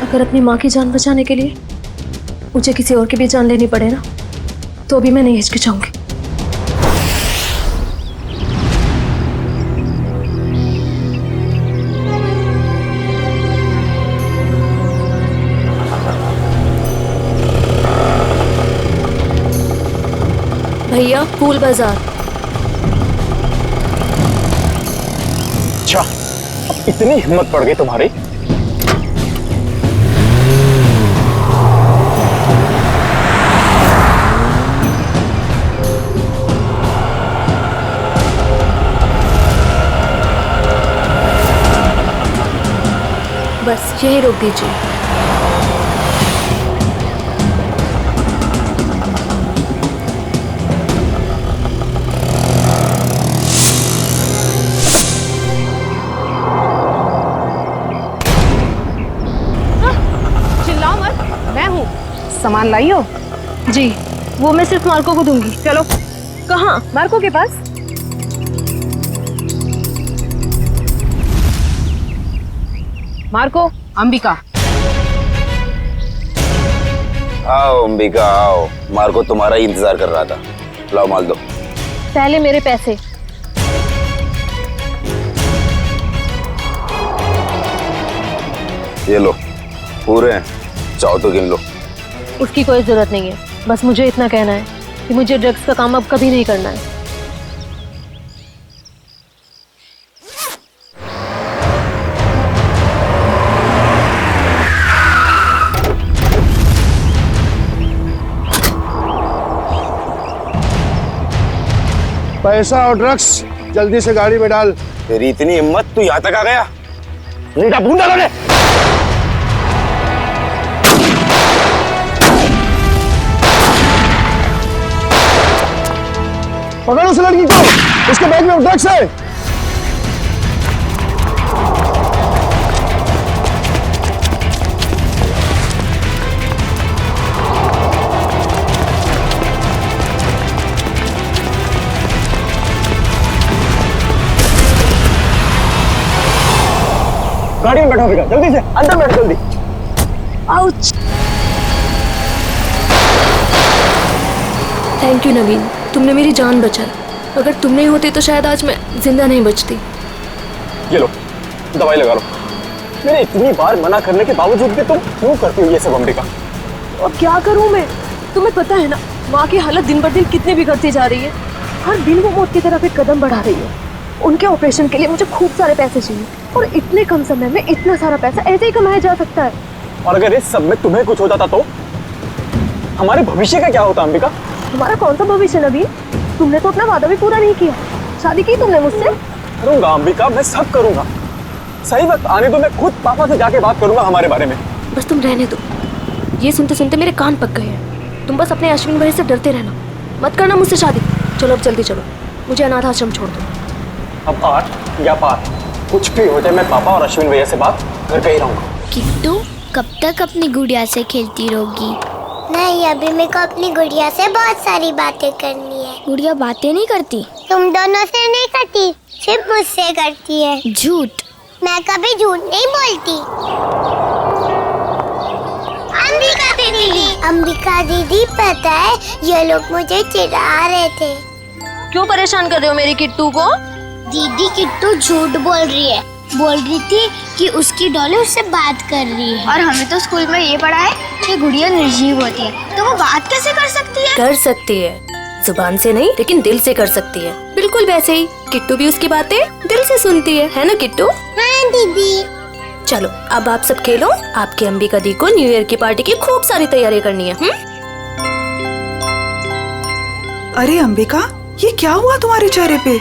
अगर अपनी माँ की जान बचाने के लिए मुझे किसी और की भी जान लेनी पड़े ना, तो अभी मैं नहीं हिचकिचाऊंगी। भैया, फूल बाजार। अच्छा, अब इतनी हिम्मत पड़ गई तुम्हारी? बस यही रोक दीजिए। चिल्लाओ मत, मैं हूँ। सामान लाई हो? जी, वो मैं सिर्फ मार्को को दूंगी। चलो। कहाँ? मार्को के पास। मार्को, अंबिका। आओ अंबिका आओ, मार्को तुम्हारा ही इंतजार कर रहा था। लाओ माल दो। पहले मेरे पैसे। ये लो, पूरे हैं, चाहो तो गिन लो। उसकी कोई जरूरत नहीं है, बस मुझे इतना कहना है कि मुझे ड्रग्स का काम अब कभी नहीं करना है। पैसा और ड्रग्स जल्दी से गाड़ी में डाल। तेरी इतनी हिम्मत, तू यहाँ तक आ गया? नीटा भून डालो ने। पकड़ उस लड़की को, उसके बैग में ड्रग्स है। गाड़ी में बैठो बेटा, जल्दी से अंदर बैठ जल्दी। आउच! थैंक यू नवीन, तुमने मेरी जान बचाई। अगर तुम नहीं होते तो शायद आज मैं जिंदा नहीं बचती। ये लो, दवाई लगा लो। मैंने इतनी बार मना करने के बावजूद भी तुम क्यों करती हो ये सब अंबिका? और क्या करूं मैं? तुम्हें पता है ना माँ की हालत दिन ब दिन कितनी बिगड़ती जा रही है। हर दिन वो मौत की तरफ एक कदम बढ़ा रही है। उनके ऑपरेशन के लिए मुझे खूब सारे पैसे चाहिए और इतने कम समय में इतना सारा पैसा ऐसे ही कमाया जा सकता है। और अगर इस सब में तुम्हें कुछ हो जाता तो हमारे भविष्य का क्या होता अंबिका? हमारा कौन सा भविष्य नवीन? तुमने तो अपना वादा भी पूरा नहीं किया। शादी की तुमने मुझसे? करूंगा अंबिका, मैं सब करूंगा। सही वक्त आने दो, मैं खुद पापा से जाके बात करूंगा हमारे बारे में। बस तुम रहने दो। ये सुनते सुनते मेरे कान पक गए हैं। तुम बस अपने अश्विन भाई से डरते रहना, मत करना मुझसे शादी। चलो अब जल्दी चलो, मुझे अनाथ आश्रम छोड़ दो। अब आठ या पार कुछ भी हो जाए, मैं पापा और अश्विन भैया से बात करके ही रहूंगा। किट्टू कब तक अपनी गुड़िया से खेलती रहोगी? नहीं, अभी मेरे को अपनी गुड़िया से बहुत सारी बातें करनी है। गुड़िया बातें नहीं करती? तुम दोनों से नहीं करती, सिर्फ मुझसे करती है। झूठ। मैं कभी झूठ नहीं बोलती। अंबिका दीदी पता है ये लोग मुझे चिढ़ा रहे थे। क्यों परेशान कर रहे हो मेरी किट्टू को? दीदी किट्टू झूठ बोल रही है। बोल रही थी कि उसकी डॉली उससे बात कर रही है। और हमें तो स्कूल में ये पढ़ा है कि गुड़िया निर्जीव होती है, तो वो बात कैसे कर सकती है? कर सकती है, जुबान से नहीं लेकिन दिल से कर सकती है। बिल्कुल वैसे ही किट्टू भी उसकी बातें दिल से सुनती है ना किट्टू? हाँ दीदी। चलो अब आप सब खेलो। आपकी अंबिका दी को न्यू ईयर की पार्टी की खूब सारी तैयारी करनी है। अरे अंबिका, ये क्या हुआ तुम्हारे चेहरे पे?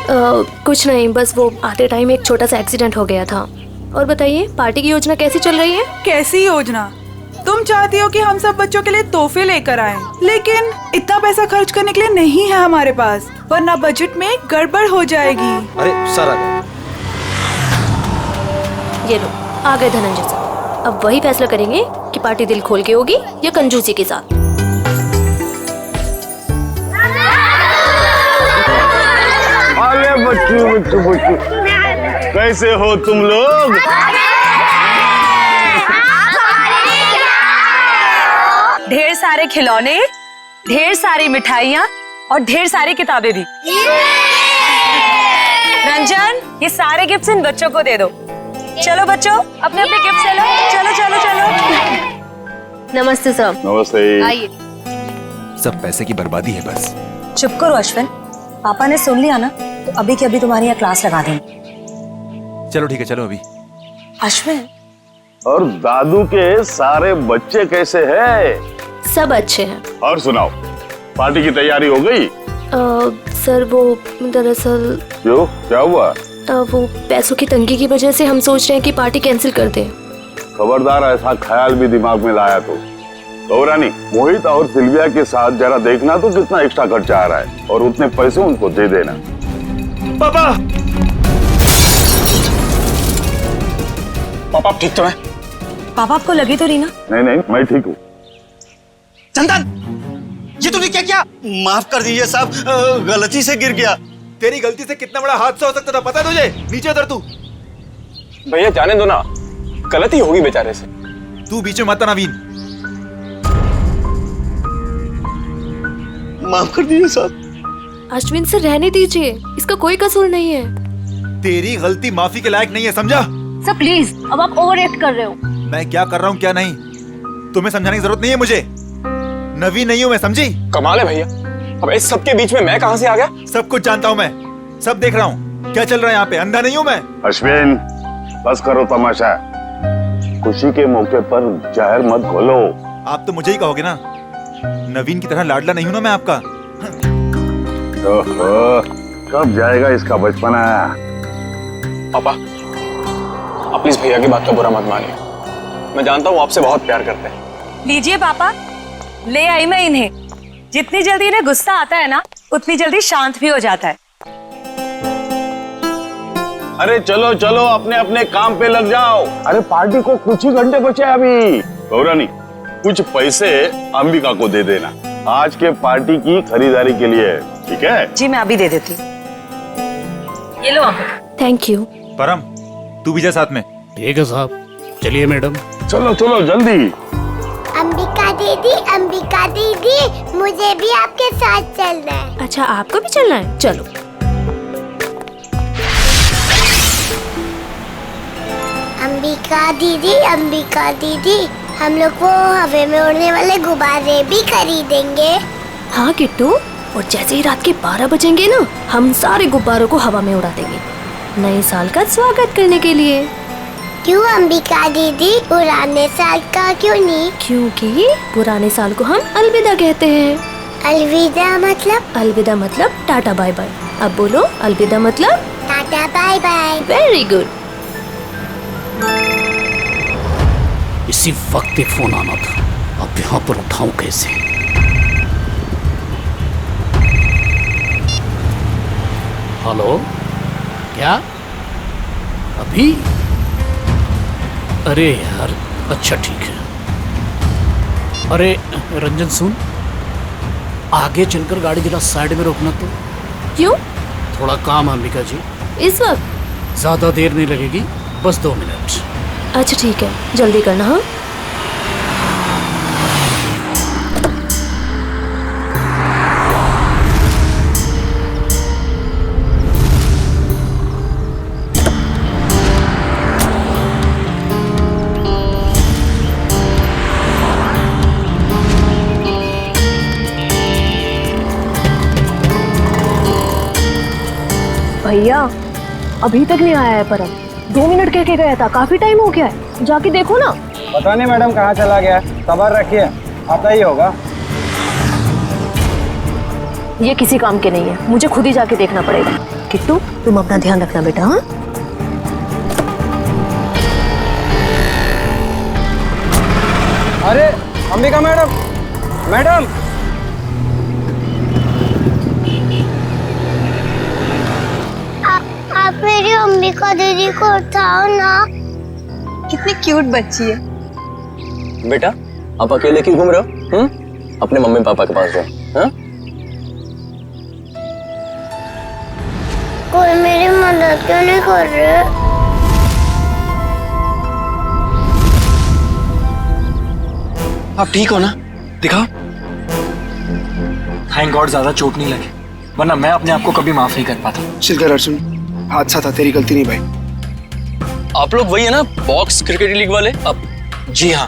कुछ नहीं, बस वो आते टाइम एक छोटा सा एक्सीडेंट हो गया था। और बताइए पार्टी की योजना कैसी चल रही है? कैसी योजना? तुम चाहती हो कि हम सब बच्चों के लिए तोहफे लेकर आएं, लेकिन इतना पैसा खर्च करने के लिए नहीं है हमारे पास, वरना बजट में गड़बड़ हो जाएगी। अरे सर आ गए। ये लो आ गए धनंजय सर। अब वही फैसला करेंगे कि पार्टी दिल खोल के होगी या कंजूसी के साथ। अरे बच्चू कैसे हो तुम लोग? ढेर सारे खिलौने, ढेर सारी मिठाइयाँ और ढेर सारी किताबें भी। रंजन, ये सारे गिफ्ट्स इन बच्चों को दे दो। चलो बच्चों, अपने अपने गिफ्ट ले लो। चलो चलो चलो। नमस्ते सर। नमस्ते। आइए। सब पैसे की बर्बादी है बस। चुप करो अश्विन, पापा ने सुन लिया ना तो अभी की अभी तुम्हारी यहाँ क्लास लगा देंगे। चलो ठीक है, चलो अभी। अश्विन। और दादू के सारे बच्चे कैसे हैं? सब अच्छे हैं। और सुनाओ, पार्टी की तैयारी हो गई? सर वो दरअसल क्यों, क्या हुआ? वो पैसों की तंगी की वजह से हम सोच रहे हैं कि पार्टी कैंसिल कर दें। खबरदार ऐसा ख्याल भी दिमाग में लाया तो गौरानी, मोहित और सिल्विया के साथ जरा देखना तो कितना एक्स्ट्रा खर्चा आ रहा है और उतने पैसे उनको दे देना। पापा पापा आप ठीक तो हैं? पापा आपको लगी तो रही ना? नहीं, मैं ठीक हूँ। चंदन, ये तूने क्या किया? माफ कर दीजिए साहब, गलती से गिर गया। तेरी गलती से कितना बड़ा हादसा हो सकता था पता है तुझे? नीचे उतर तू। भैया जाने दो ना, गलती होगी बेचारे से। तू बीच में मत आना नवीन। माफ कर दीजिए साहब। अश्विन से रहने दीजिए, इसका कोई कसूर नहीं है। तेरी गलती माफी के लायक नहीं है, समझा? सर प्लीज, अब आप ओवर एक्ट कर रहे हो। मैं क्या कर रहा हूँ क्या नहीं, तुम्हें समझाने की जरूरत नहीं है मुझे। नवीन नहीं हूँ मैं, समझी? कमाल है भैया, अब इस सबके बीच में मैं कहां से आ गया? सब कुछ जानता हूँ मैं, सब देख रहा हूँ क्या चल रहा है यहाँ पे। अंधा नहीं हूँ मैं। अश्विन, बस करो तमाशा। खुशी के मौके पर जहर मत घोलो। आप तो मुझे ही कहोगे ना, नवीन की तरह लाडला नहीं हूँ ना मैं आपका। ओहो, कब जाएगा इसका बचपना? पापा आप प्लीज भैया की बात का बुरा मत मानिए, मैं जानता हूँ आपसे बहुत प्यार करते हैं। लीजिए पापा, ले आई मैं इन्हें। जितनी जल्दी इन्हें गुस्सा आता है ना, उतनी जल्दी शांत भी हो जाता है। अरे चलो चलो, अपने अपने काम पे लग जाओ। अरे पार्टी को कुछ ही घंटे बचे अभी। गौरानी, कुछ पैसे अंबिका को दे देना आज के पार्टी की खरीदारी के लिए, ठीक है? जी मैं अभी दे देती हूँ। ये लो थैंक यू। परम तू भी जा साथ में। ठीक है साहब, चलिए मैडम। चलो चलो जल्दी। अंबिका दीदी, मुझे भी आपके साथ चलना है। अच्छा आपको भी चलना है, चलो। अंबिका दीदी, हम लोग वो हवा में उड़ने वाले गुब्बारे भी खरीदेंगे। हाँ किट्टू, और जैसे ही रात के 12 बजेंगे ना, हम सारे गुब्बारों को हवा में उड़ा देंगे नए साल का स्वागत करने के लिए। क्यों अंबिका दीदी, पुराने साल का क्यों नहीं? क्योंकि पुराने साल को हम अलविदा कहते हैं। अलविदा मतलब? अलविदा मतलब टाटा बाय बाय। अब बोलो अलविदा मतलब टाटा बाय बाय। Very good. इसी वक्त पे फोन आना था, अब यहाँ पर उठाऊं कैसे? हेलो, क्या अभी? अरे यार, अच्छा ठीक है। अरे रंजन सुन, आगे चलकर गाड़ी जरा साइड में रोकना तो। क्यों? थोड़ा काम है अंबिका जी। इस वक्त? ज्यादा देर नहीं लगेगी, बस 2 मिनट। अच्छा ठीक है, जल्दी करना। हाँ भैया, अभी तक नहीं आया है परम। 2 मिनट कह के गया था, काफी टाइम हो गया है, जाके देखो ना। पता नहीं मैडम कहाँ चला गया, सब्र रखिए, आता ही होगा। ये किसी काम के नहीं है, मुझे खुद ही जाके देखना पड़ेगा। किट्टू, तुम अपना ध्यान रखना बेटा। हाँ अरे अंबिका मैडम, मैडम आप मेरी अंबिका दीदी को उठाओ ना। कितनी क्यूट बच्ची है। बेटा, आप अकेले क्यों घूम रहे हो? अपने मम्मी पापा के पास जाओ। हाँ? कोई मेरी मदद क्यों नहीं कर रहे? आप ठीक हो ना? दिखाओ। थैंक गॉड ज्यादा चोट नहीं लगी, वरना मैं अपने आप को कभी माफ नहीं कर पाता। शिलकर अर्जुन, हादसा था, तेरी गलती नहीं भाई। आप लोग वही है ना, बॉक्स क्रिकेट लीग वाले? अब जी हाँ,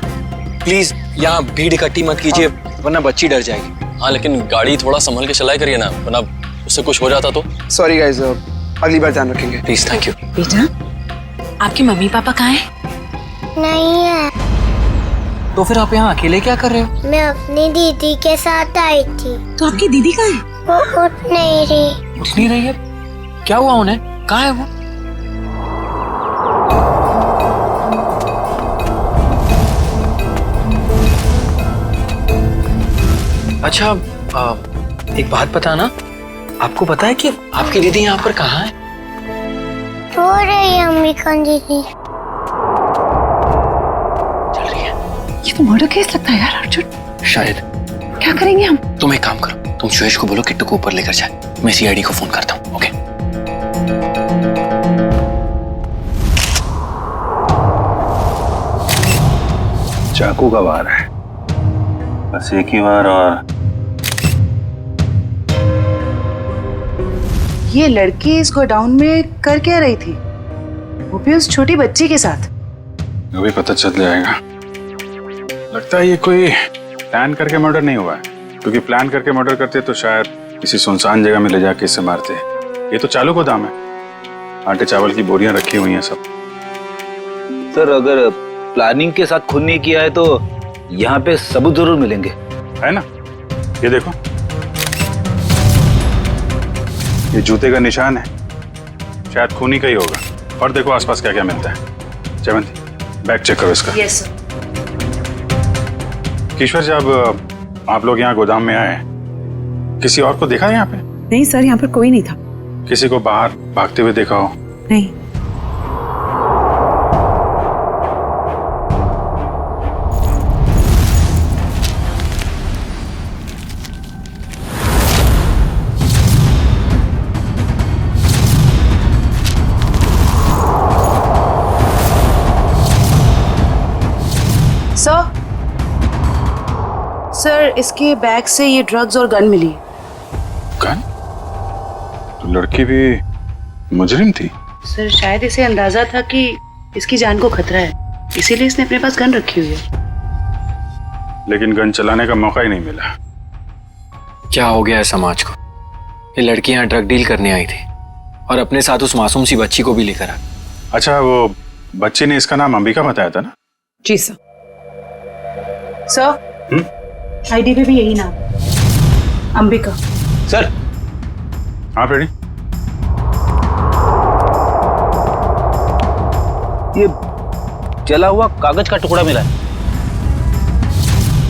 प्लीज यहाँ भीड़ इकट्ठी मत कीजिए, वरना बच्ची डर जाएगी। हाँ, लेकिन गाड़ी थोड़ा संभल के चलाया करिए ना, वरना उससे कुछ हो जाता तो। सॉरी गाइस, अगली बार ध्यान रखेंगे। Please, thank you. बेटा, आपके मम्मी पापा कहाँ हैं? नहीं है। तो फिर आप यहाँ अकेले क्या कर रहे हो? मैं अपनी दीदी के साथ आई थी। तो आपकी दीदी कहाँ है? वो उठ नहीं रही। उठ नहीं रही है? क्या हुआ उन्हें? कहाँ है वो? अच्छा, एक बात पता ना, आपको पता है कि आपकी दीदी यहाँ पर कहाँ है? रो रही है अंबिका दीदी। चल रही है। ये तो मर्डर केस लगता है यार अर्जुन। शायद। क्या करेंगे हम? तुम एक काम करो, तुम सुरेश को बोलो किट्टू को ऊपर लेकर जाए, मैं सीआईडी को फोन करता हूँ। ओके? चाकू का वार है, बस एक ही बार। और ये लड़की इस गोडाउन में कर क्या रही थी, वो भी उस छोटी बच्ची के साथ? वो भी पता चल जाएगा। लगता है ये कोई प्लान करके मर्डर नहीं हुआ है, क्योंकि प्लान करके मर्डर करते तो शायद किसी सुनसान जगह में ले जाके इसे मारते। ये तो चालू गोदाम है, आटे चावल की बोरियां रखी हुई हैं सब। सर, अगर प्लानिंग के साथ खून नहीं किया है तो यहाँ पे सबूत जरूर मिलेंगे, है ना? ये देखो, ये जूते का निशान है, शायद खूनी का ही होगा। और देखो आसपास क्या क्या मिलता है। जयवंती, बैग चेक करो इसका। Yes sir. ईश्वर, जब आप लोग यहाँ गोदाम में आए, किसी और को देखा है यहाँ पे? नहीं सर, यहाँ पर कोई नहीं था। किसी को बाहर भागते हुए देखा हो? नहीं। सर, इसके बैग से ये ड्रग्स और गन मिली। गन? तो लड़की भी मुजरिम थी? सर, शायद इसे अंदाजा था कि इसकी जान को खतरा है, इसीलिए इसने अपने पास गन रखी हुई है। लेकिन गन चलाने का मौका ही नहीं मिला। क्या हो गया है समाज को? ये लड़की यहाँ ड्रग डील करने आई थी और अपने साथ उस मासूम सी बच्ची को भी लेकर आ। अच्छा, वो बच्चे ने इसका नाम अंबिका बताया था ना? जी सर। सर, आईडी पे भी यही नाम, अंबिका। सर। हाँ पेड़ी, ये जला हुआ कागज का टुकड़ा मिला है,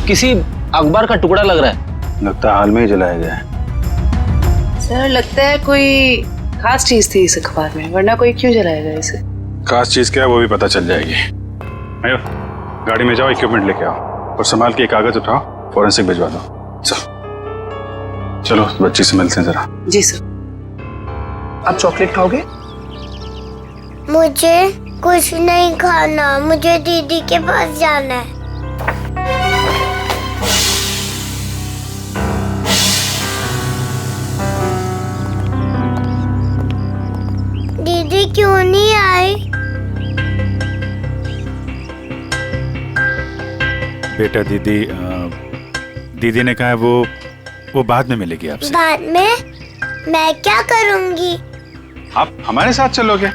किसी अखबार का टुकड़ा लग रहा है। लगता है हाल में ही जलाया गया है। सर, लगता है कोई खास चीज थी इस अखबार में, वरना कोई क्यों जलाएगा इसे? खास चीज क्या है वो भी पता चल जाएगी। आयो, गाड़ी में जाओ, इक्विपमेंट लेके आओ और संभाल के कागज उठाओ, फॉरेंसिक भिजवा दो। चलो बच्ची से मिलते हैं जरा। जी सर। आप चॉकलेट खाओगे? मुझे कुछ नहीं खाना, मुझे दीदी के पास जाना है। दीदी क्यों नहीं आई? बेटा दीदी ने कहा है वो बाद में मिलेगी आपसे। बाद में? मैं क्या करूंगी? आप हमारे साथ चलोगे,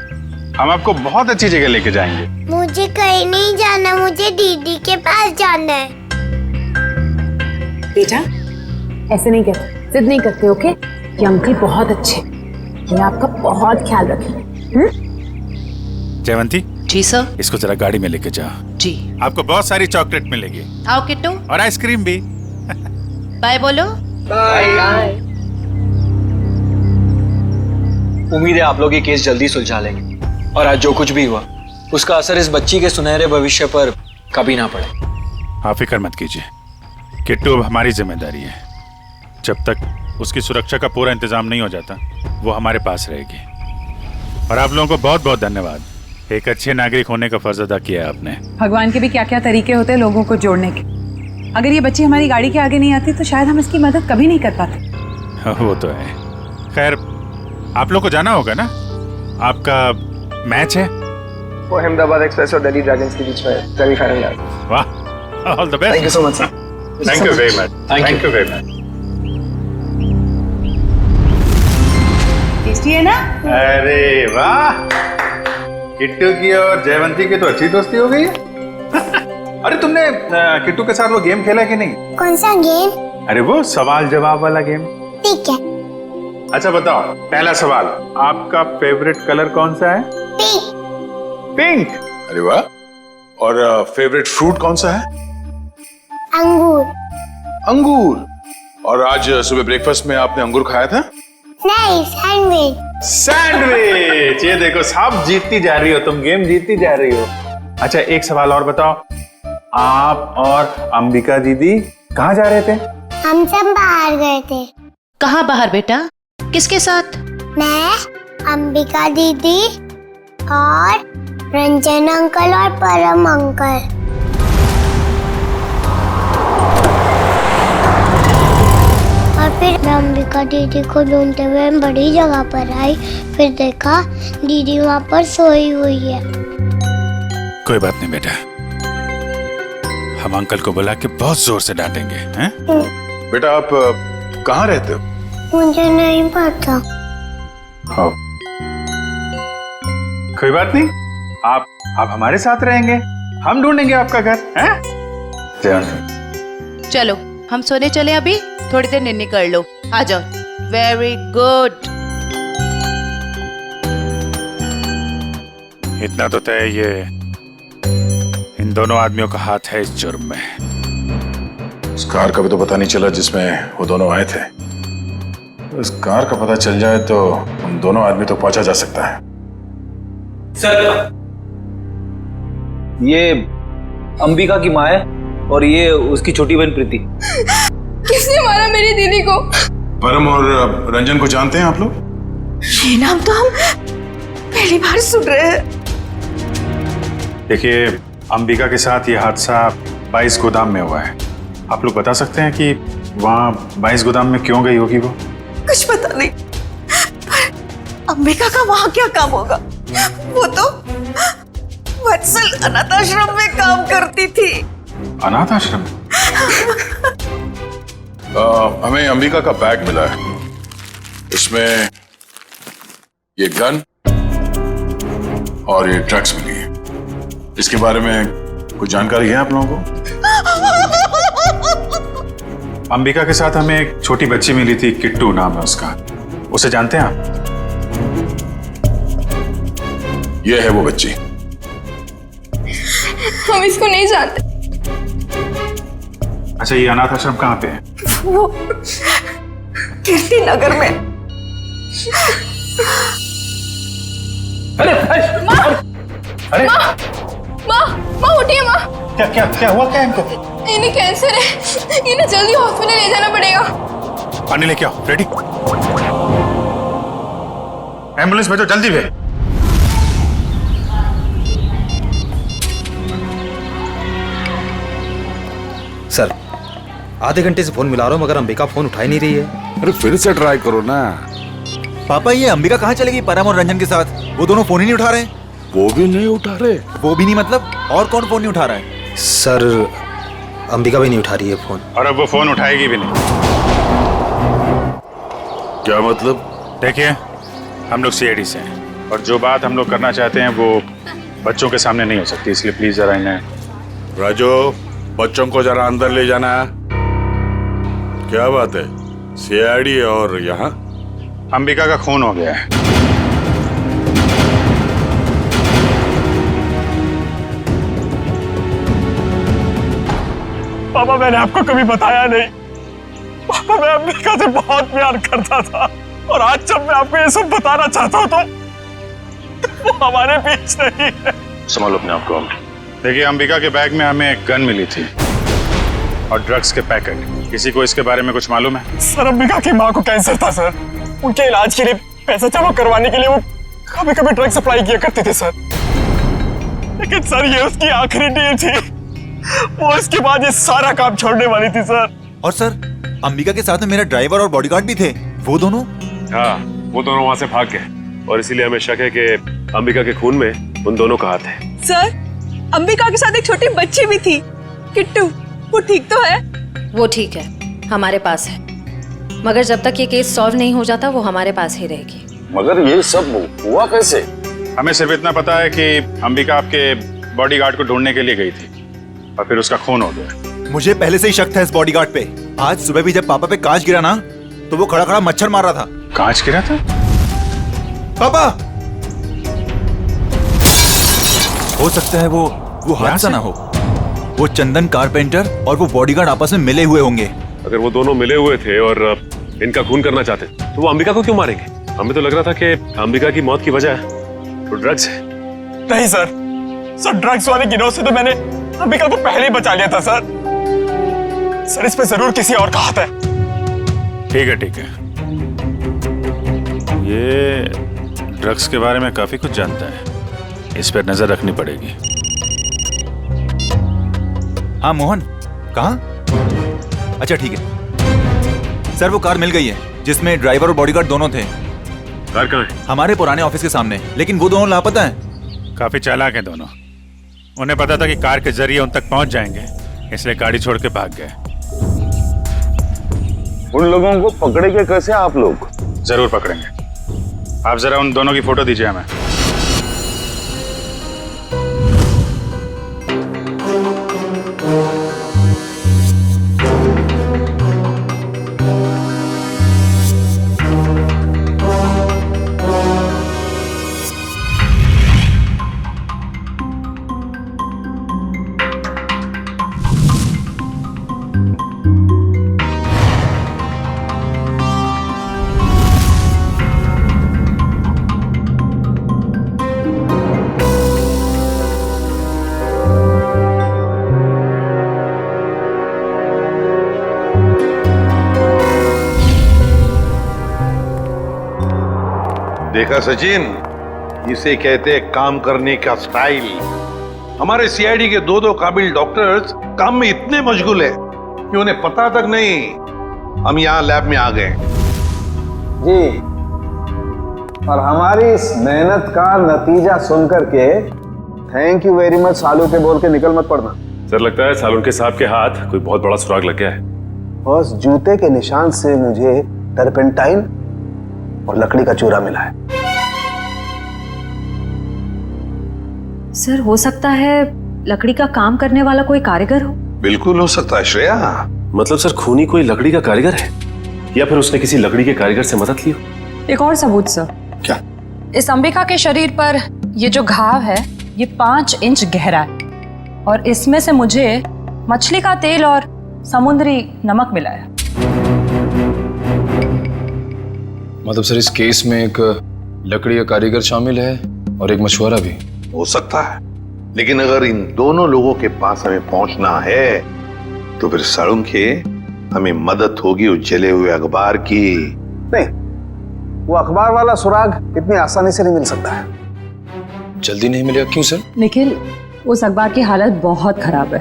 हम आपको बहुत अच्छी जगह लेके जाएंगे। मुझे कहीं नहीं जाना, मुझे दीदी के पास जाना है। बेटा ऐसे नहीं कहते, जिद नहीं करते, ओके? ये अंकल बहुत अच्छे, ये आपका बहुत ख्याल रखेंगे। जयवंती। जी सर। इसको जरा गाड़ी में लेके जाओ। जी। आपको बहुत सारी चॉकलेट मिलेगी। आओ किट्टू। और आइसक्रीम भी। बाय बोलो। बाय। उम्मीद है आप लोग ये केस जल्दी सुलझा लेंगे और आज जो कुछ भी हुआ उसका असर इस बच्ची के सुनहरे भविष्य पर कभी ना पड़े। आप फिक्र मत कीजिए, किट्टू अब हमारी जिम्मेदारी है। जब तक उसकी सुरक्षा का पूरा इंतजाम नहीं हो जाता वो हमारे पास रहेगी। और आप लोगों को बहुत बहुत धन्यवाद, एक अच्छे नागरिक होने का फर्ज अदा किया है आपने। भगवान के भी क्या क्या तरीके होते हैं लोगों को जोड़ने के। अगर ये बच्ची हमारी गाड़ी के आगे नहीं आती तो शायद हम इसकी मदद कभी नहीं कर पाते। वो तो है। खैर आप लोग को जाना होगा ना, आपका मैच है। वो अहमदाबाद एक्सप्रेस और दिल्ली ड्रैगन्स के बीच में सेमीफाइनल। वाह, all the best. Thank you so much sir. Thank you very much. Thank you very much. Tasty है ना? अरे वाह, किट्टू की और जयवंती की तो अच्छी दोस्ती हो गई है। अरे तुमने किट्टू के साथ वो गेम खेला कि नहीं? कौन सा गेम? अरे वो सवाल जवाब वाला गेम। ठीक है। अच्छा बताओ, पहला सवाल, आपका फेवरेट कलर कौन सा है? पिंक। पिंक। अरे वाह। और फेवरेट फ्रूट कौन सा है? अंगूर। अंगूर। और आज सुबह ब्रेकफास्ट में आपने अंगूर खाया था? नहीं, सैंडविच। सैंडविच। ये देखो साहब, जीतती जा रही हो तुम, गेम जीतती जा रही हो। अच्छा एक सवाल और बताओ, आप और अंबिका दीदी कहाँ जा रहे थे? हम सब बाहर गए थे। कहाँ बाहर बेटा? किसके साथ? मैं, अंबिका दीदी और रंजन अंकल और परम अंकल। और फिर मैं अंबिका दीदी को ढूंढते हुए बड़ी जगह पर आई, फिर देखा दीदी वहाँ पर सोई हुई है। कोई बात नहीं बेटा, हम अंकल को बुला के बहुत जोर से डांटेंगे, हैं? बेटा आप कहाँ रहते हो? मुझे नहीं पता। हाँ। कोई बात नहीं, आप हमारे साथ रहेंगे, हम ढूंढेंगे आपका घर, हैं? चलो हम सोने चले, अभी थोड़ी देर निन्नी कर लो, आ जाओ। Very good. इतना तो तय, ये इन दोनों आदमियों का हाथ है इस जुर्म में। उस कार का भी तो पता नहीं चला जिसमें वो दोनों आए थे। इस कार का पता चल जाए तो उन दोनों आदमी तो पहुंचा जा सकता है। सर, ये अंबिका की माँ है और ये उसकी छोटी बहन प्रीति। किसने मारा मेरी दीदी को? परम और रंजन को जानते हैं आप लोग? ये नाम तो हम पहली बार सुन रहे हैं। देखिए, अंबिका के साथ ये हादसा 22 गोदाम में हुआ है। आप लोग बता सकते हैं कि वहाँ 22 गोदाम में क्यों गई होगी वो? कुछ पता नहीं, पर अंबिका का वहाँ क्या काम होगा? वो तो वत्सल अनाथ आश्रम में काम करती थी। अनाथ आश्रम? हमें अंबिका का बैग मिला है, इसमें ये गन और ये ड्रग्स मिली है। इसके बारे में कुछ जानकारी है आप लोगों को? अंबिका के साथ हमें एक छोटी बच्ची मिली थी, किट्टू नाम है उसका। उसे जानते हैं आप? ये है वो बच्ची। हम इसको नहीं जानते। अच्छा, ये अनाथ आश्रम कहाँ पे है? वो कीर्ति नगर में। अरे अरे माँ उठिए माँ। क्या क्या क्या हुआ क्या इनको? इन्हें कैंसर है, इन्हें जल्दी हॉस्पिटल ले जाना पड़ेगा। पानी लेके आओ। रेडी? एम्बुलेंस भेजो, जल्दी भेज। सर, आधे घंटे से फोन मिला रहा हूँ मगर अंबिका फोन उठा ही नहीं रही है। अरे फिर से ट्राई करो ना। पापा, ये अंबिका कहाँ चलेगी परम और रंजन के साथ? वो दोनों फोन ही नहीं उठा रहे। वो भी नहीं उठा रहे? वो भी नहीं मतलब? और कौन फोन नहीं उठा रहा है? सर, अंबिका भी नहीं उठा रही है फोन। और अब वो फोन उठाएगी भी नहीं। क्या मतलब? देखिए, हम लोग सीआईडी से हैं और जो बात हम लोग करना चाहते हैं वो बच्चों के सामने नहीं हो सकती, इसलिए प्लीज जरा इन्हें। राजू, बच्चों को जरा अंदर ले जाना। क्या बात है? सीआईडी और यहाँ अंबिका का खून हो गया है। पापा, मैंने आपको कभी बताया नहीं। पापा, मैं अंबिका से बहुत प्यार करता था और आज जब मैं आपको ये सब बताना चाहता हूँ तो वो हमारे बीच नहीं है। संभालो अपने आप को। देखिए, अंबिका के बैग में हमें एक गन मिली थी और ड्रग्स के पैकेट। किसी को इसके बारे में कुछ मालूम है? सर, अंबिका की माँ को कैंसर था सर। उनके इलाज के लिए पैसा जमा करवाने के लिए वो कभी कभी ड्रग सप्लाई किया करते थे सर। लेकिन सर, ये उसकी आखिरी डील थी। वो इसके बाद ये सारा काम छोड़ने वाली थी सर। और सर, अंबिका के साथ में मेरा ड्राइवर और बॉडीगार्ड भी थे। वो दोनों? हाँ, वो दोनों वहाँ से भाग गए और इसीलिए हमें शक है कि अंबिका के खून में उन दोनों का हाथ है। सर, अंबिका के साथ एक छोटी बच्ची भी थी, किट्टू। वो ठीक तो है? वो ठीक है, हमारे पास है। मगर जब तक ये केस सॉल्व नहीं हो जाता वो हमारे पास ही रहेगी। मगर ये सब हुआ कैसे? हमें सिर्फ इतना पता है कि अंबिका आपके बॉडीगार्ड को ढूंढने के लिए गई थी और फिर उसका खून हो गया। मुझे पहले से ही शक था इस बॉडीगार्ड पे। आज सुबह भी जब पापा पे कांच गिरा ना, तो वो खड़ा खड़ा मच्छर मार रहा था। कांच गिरा था? पापा, हो सकता है वो हादसा ना हो। वो चंदन कारपेंटर और वो बॉडीगार्ड आपस में मिले हुए होंगे। अगर वो दोनों मिले हुए थे और इनका खून करना चाहते तो वो अंबिका को क्यों मारेंगे? हमें तो लग रहा था कि अंबिका की मौत की वजह वो ड्रग्स है। नहीं सर, ड्रग्स वाले गिरोह से तो मैंने अंबिका को पहले ही बचा लिया था सर। इस पे जरूर किसी और का हाथ है। ठीक है, ठीक है। ये ड्रग्स के बारे में काफी कुछ जानता है, इस पर नजर रखनी पड़ेगी। हाँ मोहन, कहाँ? अच्छा ठीक है सर, वो कार मिल गई है जिसमें ड्राइवर और बॉडीगार्ड दोनों थे। कार कहाँ है? हमारे पुराने ऑफिस के सामने, लेकिन वो दोनों लापता हैं। काफी चालाक हैं दोनों। उन्हें पता था कि कार के जरिए उन तक पहुंच जाएंगे, इसलिए गाड़ी छोड़ के भाग गए। उन लोगों को पकड़ेंगे कैसे आप लोग? जरूर पकड़ेंगे। आप जरा उन दोनों की फोटो दीजिए हमें। देखा सचिन, इसे कहते हैं काम करने का स्टाइल। हमारे सीआईडी के दो काबिल डॉक्टर्स काम में इतने मशगूल है कि उन्हें पता तक नहीं हम यहाँ लैब में आ गए। जी, और हमारी इस मेहनत का नतीजा सुनकर के थैंक यू वेरी मच। सालू के बोल के निकल मत पड़ना। सर लगता है सालुन साहब के हाथ कोई बहुत बड़ा सुराग लग गया है। बस जूते के निशान से मुझे टर्पेंटाइन और लकड़ी का चूरा मिला है। सर हो सकता है लकड़ी का काम करने वाला कोई कारीगर हो। बिल्कुल हो सकता है श्रेया। मतलब सर खूनी कोई लकड़ी का कारीगर है या फिर उसने किसी लकड़ी के कारीगर से मदद ली हो? एक और सबूत सर। क्या? इस अंबिका के शरीर पर ये जो घाव है ये 5 इंच गहरा है और इसमें से मुझे मछली का तेल और समुद्री नमक मिला है। मतलब सर इस केस में एक लकड़ी का कारीगर शामिल है और एक मछुआरा भी। हो सकता है, लेकिन अगर इन दोनों लोगों के पास हमें पहुंचना है तो फिर सालुन के हमें मदद होगी उस जले हुए अखबार की। नहीं, वो अखबार वाला सुराग इतनी आसानी से नहीं मिल सकता है। जल्दी नहीं मिलेगा? क्यों सर? निखिल, उस अखबार की हालत बहुत खराब है।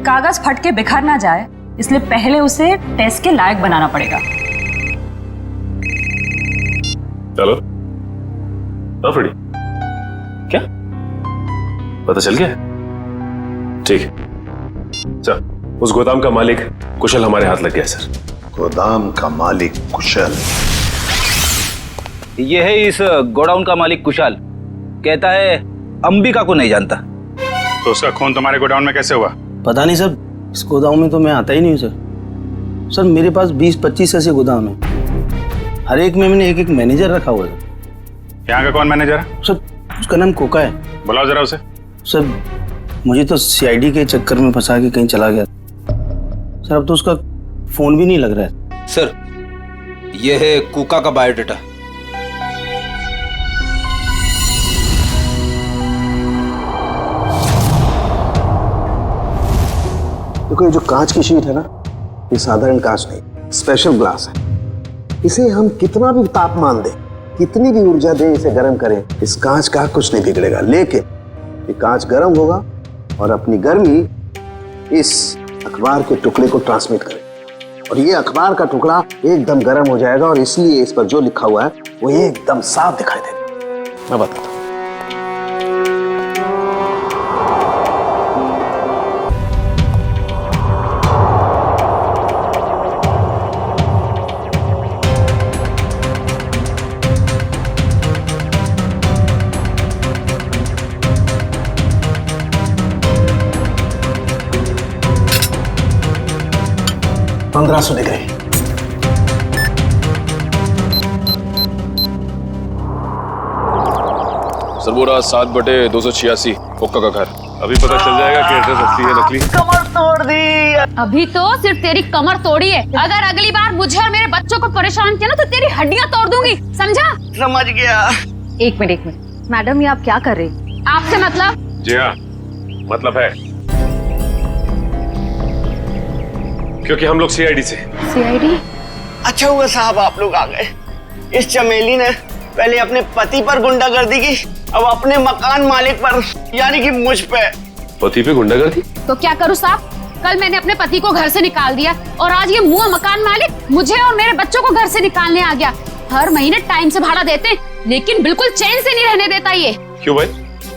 कागज फट के बिखर ना जाए इसलिए पहले उसे टेस्ट के लायक बनाना पड़ेगा। चलो। हाँ फ्रेडी, क्या पता चल गया? ठीक है, चल। उस गोदाम का मालिक कुशल हमारे हाथ लग गया सर। गोदाम का मालिक कुशल? ये है इस गोडाउन का मालिक कुशाल। कहता है अंबिका को नहीं जानता। तो उसका खून तुम्हारे गोडाउन में कैसे हुआ? पता नहीं सर, इस गोदाम में तो मैं आता ही नहीं हूँ सर। सर मेरे पास 20-25 ऐसे गोदाम है, हर एक में मैंने एक मैनेजर रखा हुआ है। यहाँ का कौन मैनेजर है? सर उसका नाम कोका है। बुलाओ जरा उसे। सर मुझे तो सीआईडी के चक्कर में फंसा के कहीं चला गया सर, अब तो उसका फोन भी नहीं लग रहा है। सर ये है कुका का बायोडाटा। देखो, ये जो कांच की शीट है ना, ये साधारण कांच नहीं, स्पेशल ग्लास है। इसे हम कितना भी तापमान दें, कितनी भी ऊर्जा दें, इसे गर्म करें, इस कांच का कुछ नहीं बिगड़ेगा। लेकिन ये कांच गर्म होगा और अपनी गर्मी इस अखबार के टुकड़े को ट्रांसमिट करेगा और ये अखबार का टुकड़ा एकदम गर्म हो जाएगा और इसलिए इस पर जो लिखा हुआ है वो एकदम साफ दिखाई देगा। मैं बताता हूँ। 1500 डिग्री। सर वो रहा 7/286 कोका का घर। अभी पता चल जाएगा कि एड्रेस असली है नकली। कमर तोड़ दी। अभी तो सिर्फ तेरी कमर तोड़ी है, अगर अगली बार मुझे और मेरे बच्चों को परेशान किया ना तो तेरी हड्डियां तोड़ दूंगी, समझा? समझ गया। एक मिनट मैडम, ये आप क्या कर रही? आपसे मतलब? जी हाँ, मतलब है, क्योंकि हम लोग सीआईडी से। सीआईडी? अच्छा हुआ साहब आप लोग आ गए। इस चमेली ने पहले अपने पति पर गुंडागर्दी की, अब अपने मकान मालिक पर, यानी कि मुझ पे। पति पे गुंडागर्दी? तो क्या करूँ साहब? कल मैंने अपने पति को घर से निकाल दिया और आज ये मुआ मकान मालिक मुझे और मेरे बच्चों को घर से निकालने आ गया। हर महीने टाइम से भाड़ा देते लेकिन बिल्कुल चैन से नहीं रहने देता ये। क्यों भाई?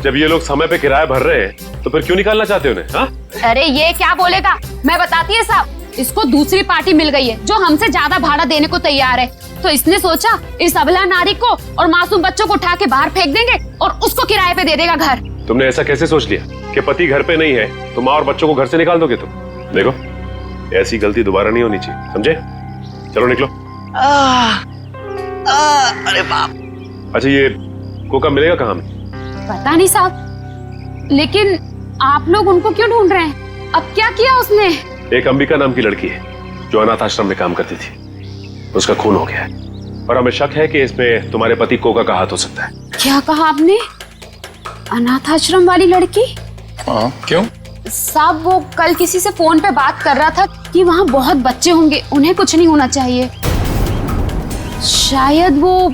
जब ये लोग समय पे किराया भर रहे हैं तो फिर क्यों निकालना चाहते हो उन्हें? हाँ? अरे ये क्या बोलेगा, मैं बताती है साहब, इसको दूसरी पार्टी मिल गई है जो हमसे ज्यादा भाड़ा देने को तैयार है। तो इसने सोचा इस अबला नारी को और मासूम बच्चों को उठा के बाहर फेंक देंगे और उसको किराए पे दे देगा घर। तुमने ऐसा कैसे सोच लिया कि पति घर पे नहीं है तो माँ और बच्चों को घर से निकाल दोगे तुम? देखो, ऐसी गलती दोबारा नहीं होनी चाहिए, समझे? चलो निकलो। अरे बाप। अच्छा ये कोका मिलेगा कहाँ में? पता नहीं साहब, लेकिन आप लोग उनको क्यों ढूंढ रहे हैं? अब क्या किया उसने? एक अंबिका नाम की लड़की है जो अनाथ आश्रम में काम करती थी, उसका खून हो गया है और हमें शक है कि इसमें तुम्हारे पति कोका का हाथ हो सकता है। क्या कहा आपने? अनाथ आश्रम वाली लड़की? हाँ, क्यों? साहब वो कल किसी से फोन पे बात कर रहा था कि वहाँ बहुत बच्चे होंगे, उन्हें कुछ नहीं होना चाहिए। शायद वो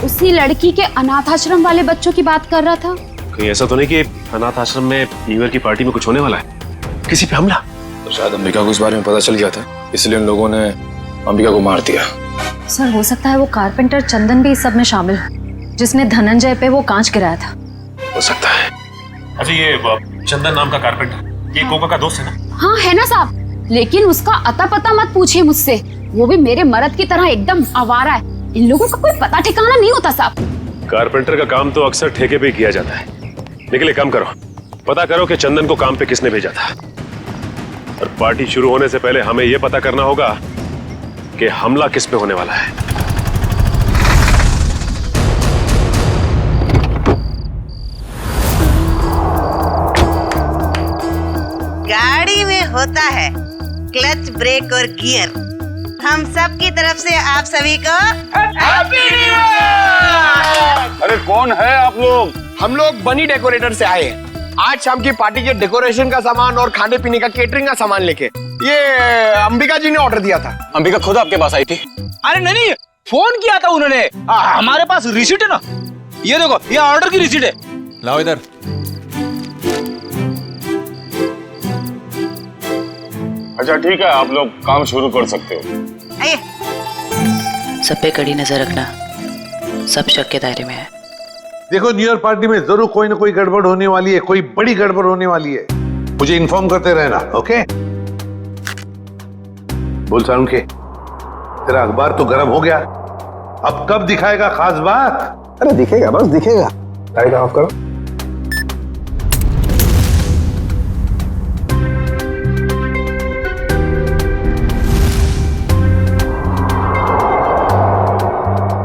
उसी लड़की के अनाथ आश्रम वाले बच्चों की बात कर रहा था। कहीं ऐसा तो नहीं कि अनाथ आश्रम में न्यू ईयर की पार्टी में कुछ होने वाला है, किसी पे हमला? तो शायद अंबिका को इस बारे में पता चल गया था, इसलिए उन लोगों ने अंबिका को मार दिया। सर हो सकता है वो कारपेंटर चंदन भी इस सब में शामिल हो, जिसने धनंजय पे वो कांच गिराया था। हो सकता है, अच्छा ये चंदन नाम का कारपेंटर, ये कोका का दोस्त है ना? हाँ है ना साहब, लेकिन उसका अता पता मत पूछिए मुझसे। वो भी मेरे मर्द की तरह एकदम आवारा है। इन लोगों का कोई पता ठिकाना नहीं होता साहब। कारपेंटर का काम तो अक्सर ठेके पे किया जाता है। निकले काम करो, पता करो कि चंदन को काम पे किसने भेजा था। और पार्टी शुरू होने से पहले हमें यह पता करना होगा कि हमला किस पे होने वाला है। गाड़ी में होता है क्लच, ब्रेक और गियर। हम सब की तरफ से आप सभी को हैप्पी न्यू ईयर। अरे कौन है आप लोग? हम लोग बनी डेकोरेटर से आए हैं। आज शाम की पार्टी के डेकोरेशन का सामान और खाने पीने का केटरिंग का सामान लेके। ये अंबिका जी ने ऑर्डर दिया था। अंबिका खुद आपके पास आई थी? अरे नहीं, फोन किया था उन्होंने। हमारे पास रिसीट है ना, ये देखो, ये ऑर्डर की रिसीट है। लाओ इधर। अच्छा ठीक है, आप लोग काम शुरू कर सकते हो। सब पे कड़ी नजर रखना, सब शक के दायरे में है। देखो, न्यू ईयर पार्टी में जरूर कोई ना कोई गड़बड़ होने वाली है, कोई बड़ी गड़बड़ होने वाली है। मुझे इन्फॉर्म करते रहना, ओके? बोल सारुंखे, तेरा अखबार तो गर्म हो गया, अब कब दिखाएगा खास बात? अरे दिखेगा, बस दिखेगा। लाइट ऑफ करो।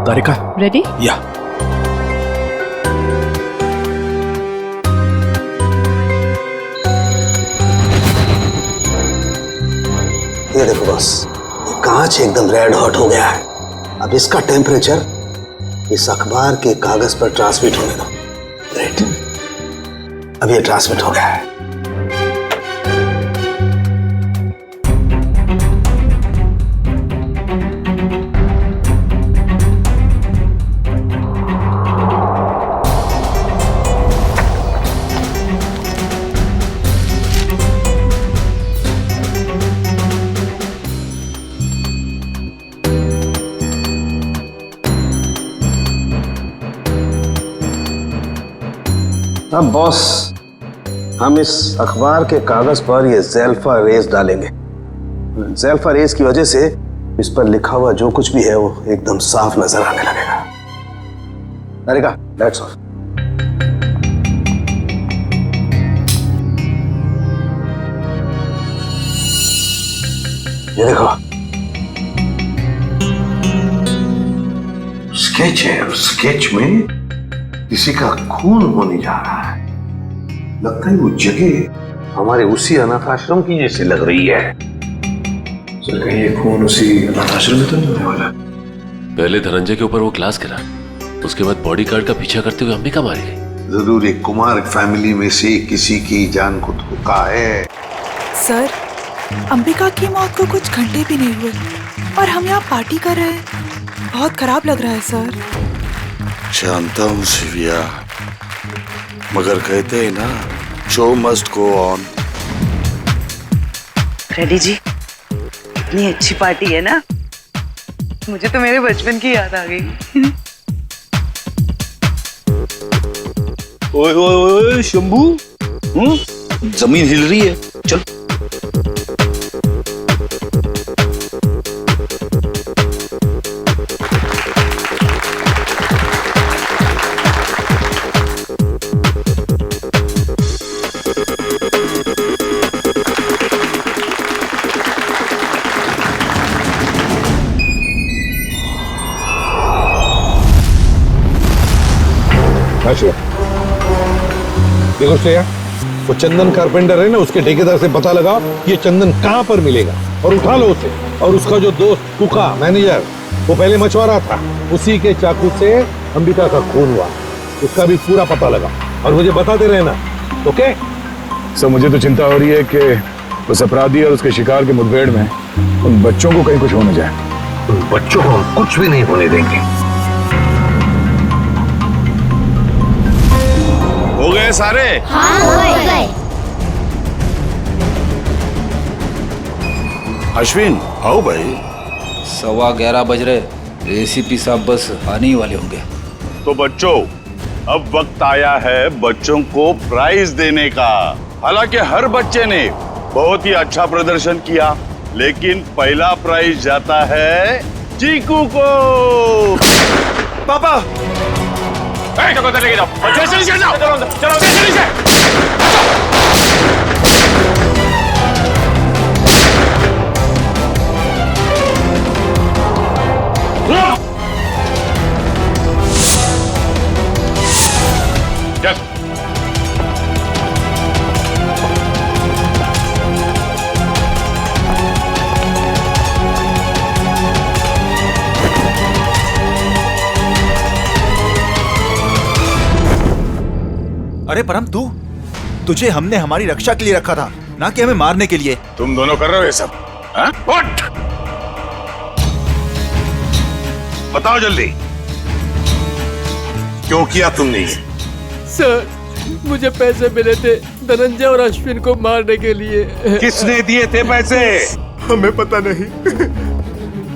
तारिका रेडी? या। ये देखो बस, ये कांच एकदम रेड हॉट हो गया है। अब इसका टेम्परेचर इस अखबार के कागज पर ट्रांसमिट होने दो। ग्रेट, अब ये ट्रांसमिट हो गया है। अब बॉस, हम इस अखबार के कागज पर ये ज़ेल्फा रेस डालेंगे। ज़ेल्फा रेस की वजह से इस पर लिखा हुआ जो कुछ भी है वो एकदम साफ नजर आने लगेगा। तारिका, दैट्स ऑल। ये देखो, स्केच है, और स्केच में किसी का खून होने जा रहा है। लगता है वो जगह हमारे उसी अनाथ आश्रम की जैसे लग रही है। सर, कहीं ये खून उसी अनाथ आश्रम में तो नहीं होने वाला? पहले धनंजय के ऊपर वो ग्लास गिरा, उसके बाद बॉडीगार्ड का पीछा करते हुए अंबिका मारी गई। जरूर एक कुमार फैमिली में से किसी की जान को धोखा है। सर, अंबिका की मौत को कुछ घंटे भी नहीं हुए और हम यहाँ पार्टी कर रहे हैं। बहुत खराब लग रहा है सर। जानता हूँ शिविया, मगर कहते हैं ना, show must go on. Ready जी, इतनी अच्छी पार्टी है ना, मुझे तो मेरे बचपन की याद आ गई। ओए ओए ओए शंभू, जमीन हिल रही है, चल। देखो श्रेया, वो चंदन कारपेंटर है ना, उसके ठेकेदार से पता लगाओ ये चंदन कहाँ पर मिलेगा और उठा लो उसे। और उसका जो दोस्त कुका मैनेजर, वो पहले मछुआरा था, उसी के चाकू से अंबिका का खून हुआ, उसका भी पूरा पता लगाओ और मुझे बताते रहना, ओके? सर, मुझे तो चिंता हो रही है कि उस अपराधी और उसके शिकार के मुठभेड़ में उन बच्चों को कहीं कुछ हो न जाए। उन बच्चों को हम कुछ भी नहीं होने देंगे। हो गए सारे? हाँ, हो गए। अश्विन, आओ भाई। 11:15 बज रहे, एसीपी साहब बस आने ही वाले होंगे। तो बच्चों, अब वक्त आया है बच्चों को प्राइज देने का। हालांकि हर बच्चे ने बहुत ही अच्छा प्रदर्शन किया, लेकिन पहला प्राइज जाता है चीकू को। पापा लेके जाओ, चलो अरे परम, तुझे हमने हमारी रक्षा के लिए रखा था, ना कि हमें मारने के लिए। तुम दोनों कर रहे हो ये सब? उठ! बताओ जल्दी, क्यों किया तुमने ये? सर, मुझे पैसे मिले थे धनंजय और अश्विन को मारने के लिए। किसने दिए थे पैसे? हमें पता नहीं।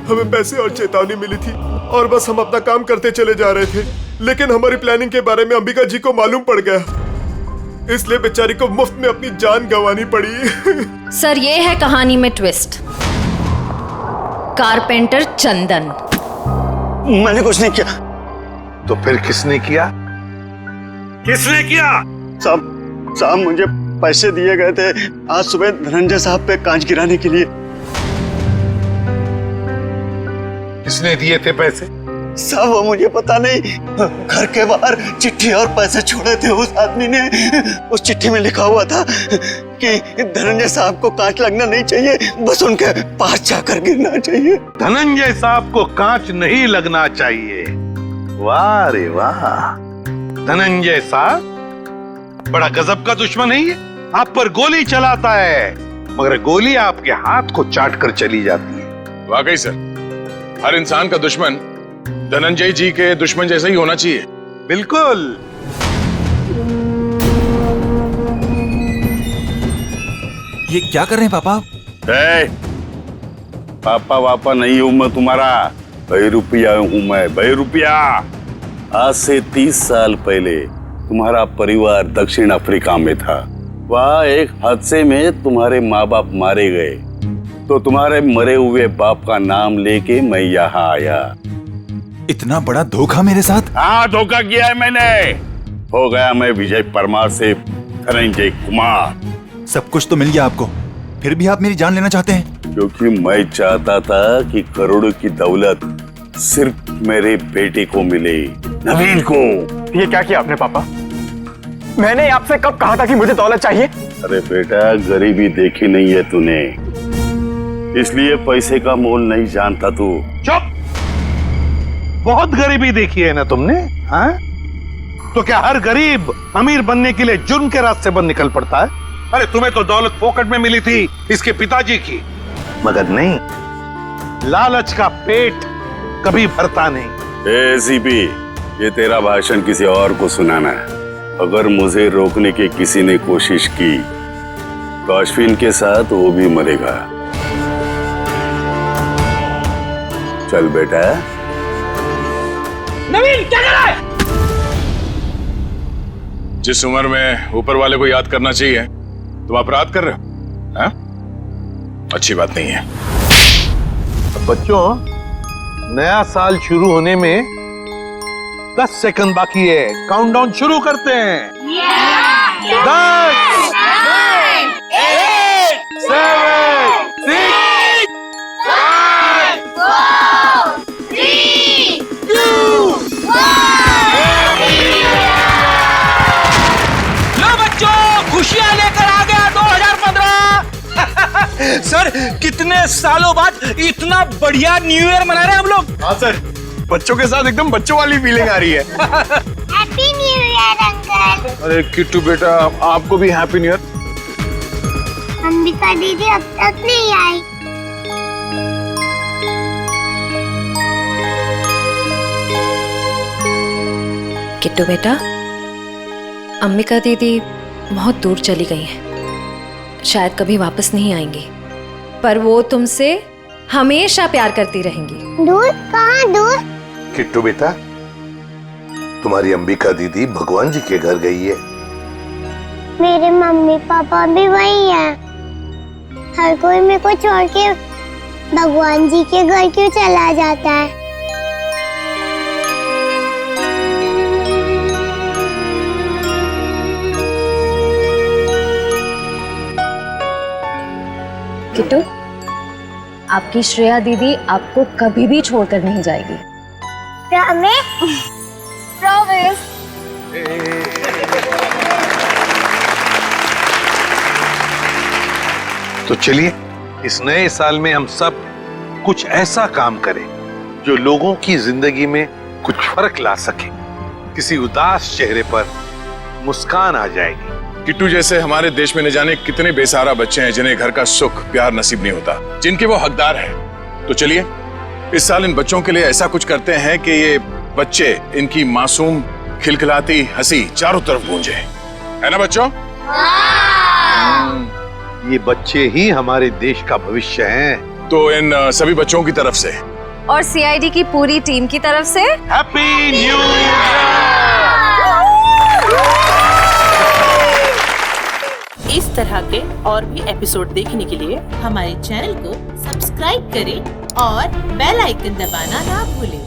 हमें पैसे और चेतावनी मिली थी और बस हम अपना काम करते चले जा रहे थे, लेकिन हमारी प्लानिंग के बारे में अंबिका जी को मालूम पड़ गया, इसलिए बेचारी को मुफ्त में अपनी जान गंवानी पड़ी। सर, ये है कहानी में ट्विस्ट। कारपेंटर चंदन। मैंने कुछ नहीं किया। तो फिर किसने किया? किसने किया? साहब मुझे पैसे दिए गए थे आज सुबह धनंजय साहब पे कांच गिराने के लिए। किसने दिए थे पैसे? साहब वो मुझे पता नहीं, घर के बाहर चिट्ठी और पैसे छोड़े थे उस आदमी ने। उस चिट्ठी में लिखा हुआ था कि धनंजय साहब को कांच लगना नहीं चाहिए, बस उनके पास जाकर गिरना चाहिए। धनंजय साहब को कांच नहीं लगना चाहिए। वाह रे वाह, धनंजय साहब बड़ा गजब का दुश्मन है ये। आप पर गोली चलाता है, मगर गोली आपके हाथ को चाट कर चली जाती है। वाकई सर, हर इंसान का दुश्मन धनंजय जी के दुश्मन जैसा ही होना चाहिए। बिल्कुल। ये क्या कर रहे हैं पापा? पापा वापा नहीं हूं मैं तुम्हारा, बहरूपिया हूं मैं, बहरूपिया। आज से 30 साल पहले तुम्हारा परिवार दक्षिण अफ्रीका में था। वहाँ एक हादसे में तुम्हारे माँ बाप मारे गए, तो तुम्हारे मरे हुए बाप का नाम लेके मैं यहाँ आया। इतना बड़ा धोखा मेरे साथ? हाँ, धोखा किया है मैंने। हो गया मैं विजय परमार से धनंजय कुमार। सब कुछ तो मिल गया आपको, फिर भी आप मेरी जान लेना चाहते हैं? क्योंकि मैं चाहता था कि करोड़ों की दौलत सिर्फ मेरे बेटे को मिले, नवीन को। ये क्या किया आपने पापा? मैंने आपसे कब कहा था कि मुझे दौलत चाहिए? अरे बेटा, गरीबी देखी नहीं है तूने, इसलिए पैसे का मोल नहीं जानता तू। चुप! बहुत गरीबी देखी है ना तुमने, हाँ? तो क्या हर गरीब अमीर बनने के लिए जुर्म के रास्ते पर निकल पड़ता है? अरे तुम्हें तो दौलत फोकट में मिली थी इसके पिताजी की, मगर नहीं, लालच का पेट कभी भरता नहीं। सीपी, ये तेरा भाषण किसी और को सुनाना है। अगर मुझे रोकने की किसी ने कोशिश की तो अश्विन के साथ वो भी मरेगा। चल बेटा। नवीन, क्या कर रहा है? जिस उम्र में ऊपर वाले को याद करना चाहिए तुम अपराध कर रहे हो, हाँ? अच्छी बात नहीं है। बच्चों, नया साल शुरू होने में 10 सेकंड बाकी है। काउंटडाउन शुरू करते हैं। 10, 9, 8, 7, 6, 5, 4, 3, 2, 1। लो बच्चों, खुशियां लेकर आ गया 2015। सर, कितने सालों बाद इतना बढ़िया न्यू ईयर मना रहे हैं हम लोग। हाँ सर, बच्चों के साथ एकदम बच्चों वाली फीलिंग आ रही है। Happy new year uncle. अरे किट्टू बेटा, आपको भी हैप्पी न्यू ईयर। अंबिका दीदी अब तक नहीं आई। किट्टू बेटा, अंबिका दीदी बहुत दूर चली गई हैं, शायद कभी वापस नहीं आएंगी, पर वो तुमसे हमेशा प्यार करती रहेंगी। दूर? कहाँ दूर? किट्टू बेटा, तुम्हारी अंबिका दीदी भगवान जी के घर गई है। मेरे मम्मी पापा भी वही है। हर कोई मेरे को छोड़ के भगवान जी के घर क्यों चला जाता है? किट्टू, आपकी श्रेया दीदी आपको कभी भी छोड़कर नहीं जाएगी। प्रॉमिस? प्रॉमिस। तो चलिए इस नए साल में हम सब कुछ ऐसा काम करें जो लोगों की जिंदगी में कुछ फर्क ला सके। किसी उदास चेहरे पर मुस्कान आ जाएगी। किट्टू जैसे हमारे देश में न जाने कितने बेसहारा बच्चे हैं जिन्हें घर का सुख प्यार नसीब नहीं होता, जिनके वो हकदार हैं। तो चलिए इस साल इन बच्चों के लिए ऐसा कुछ करते हैं कि ये बच्चे, इनकी मासूम खिलखिलाती हंसी चारों तरफ गूंजे, है ना बच्चों? ये बच्चे ही हमारे देश का भविष्य हैं। तो इन सभी बच्चों की तरफ से और सीआईडी की पूरी टीम की तरफ से हैप्पी न्यू ईयर। इस तरह के और भी एपिसोड देखने के लिए हमारे चैनल को सब्सक्राइब करें और बेल आइकन दबाना ना भूलें।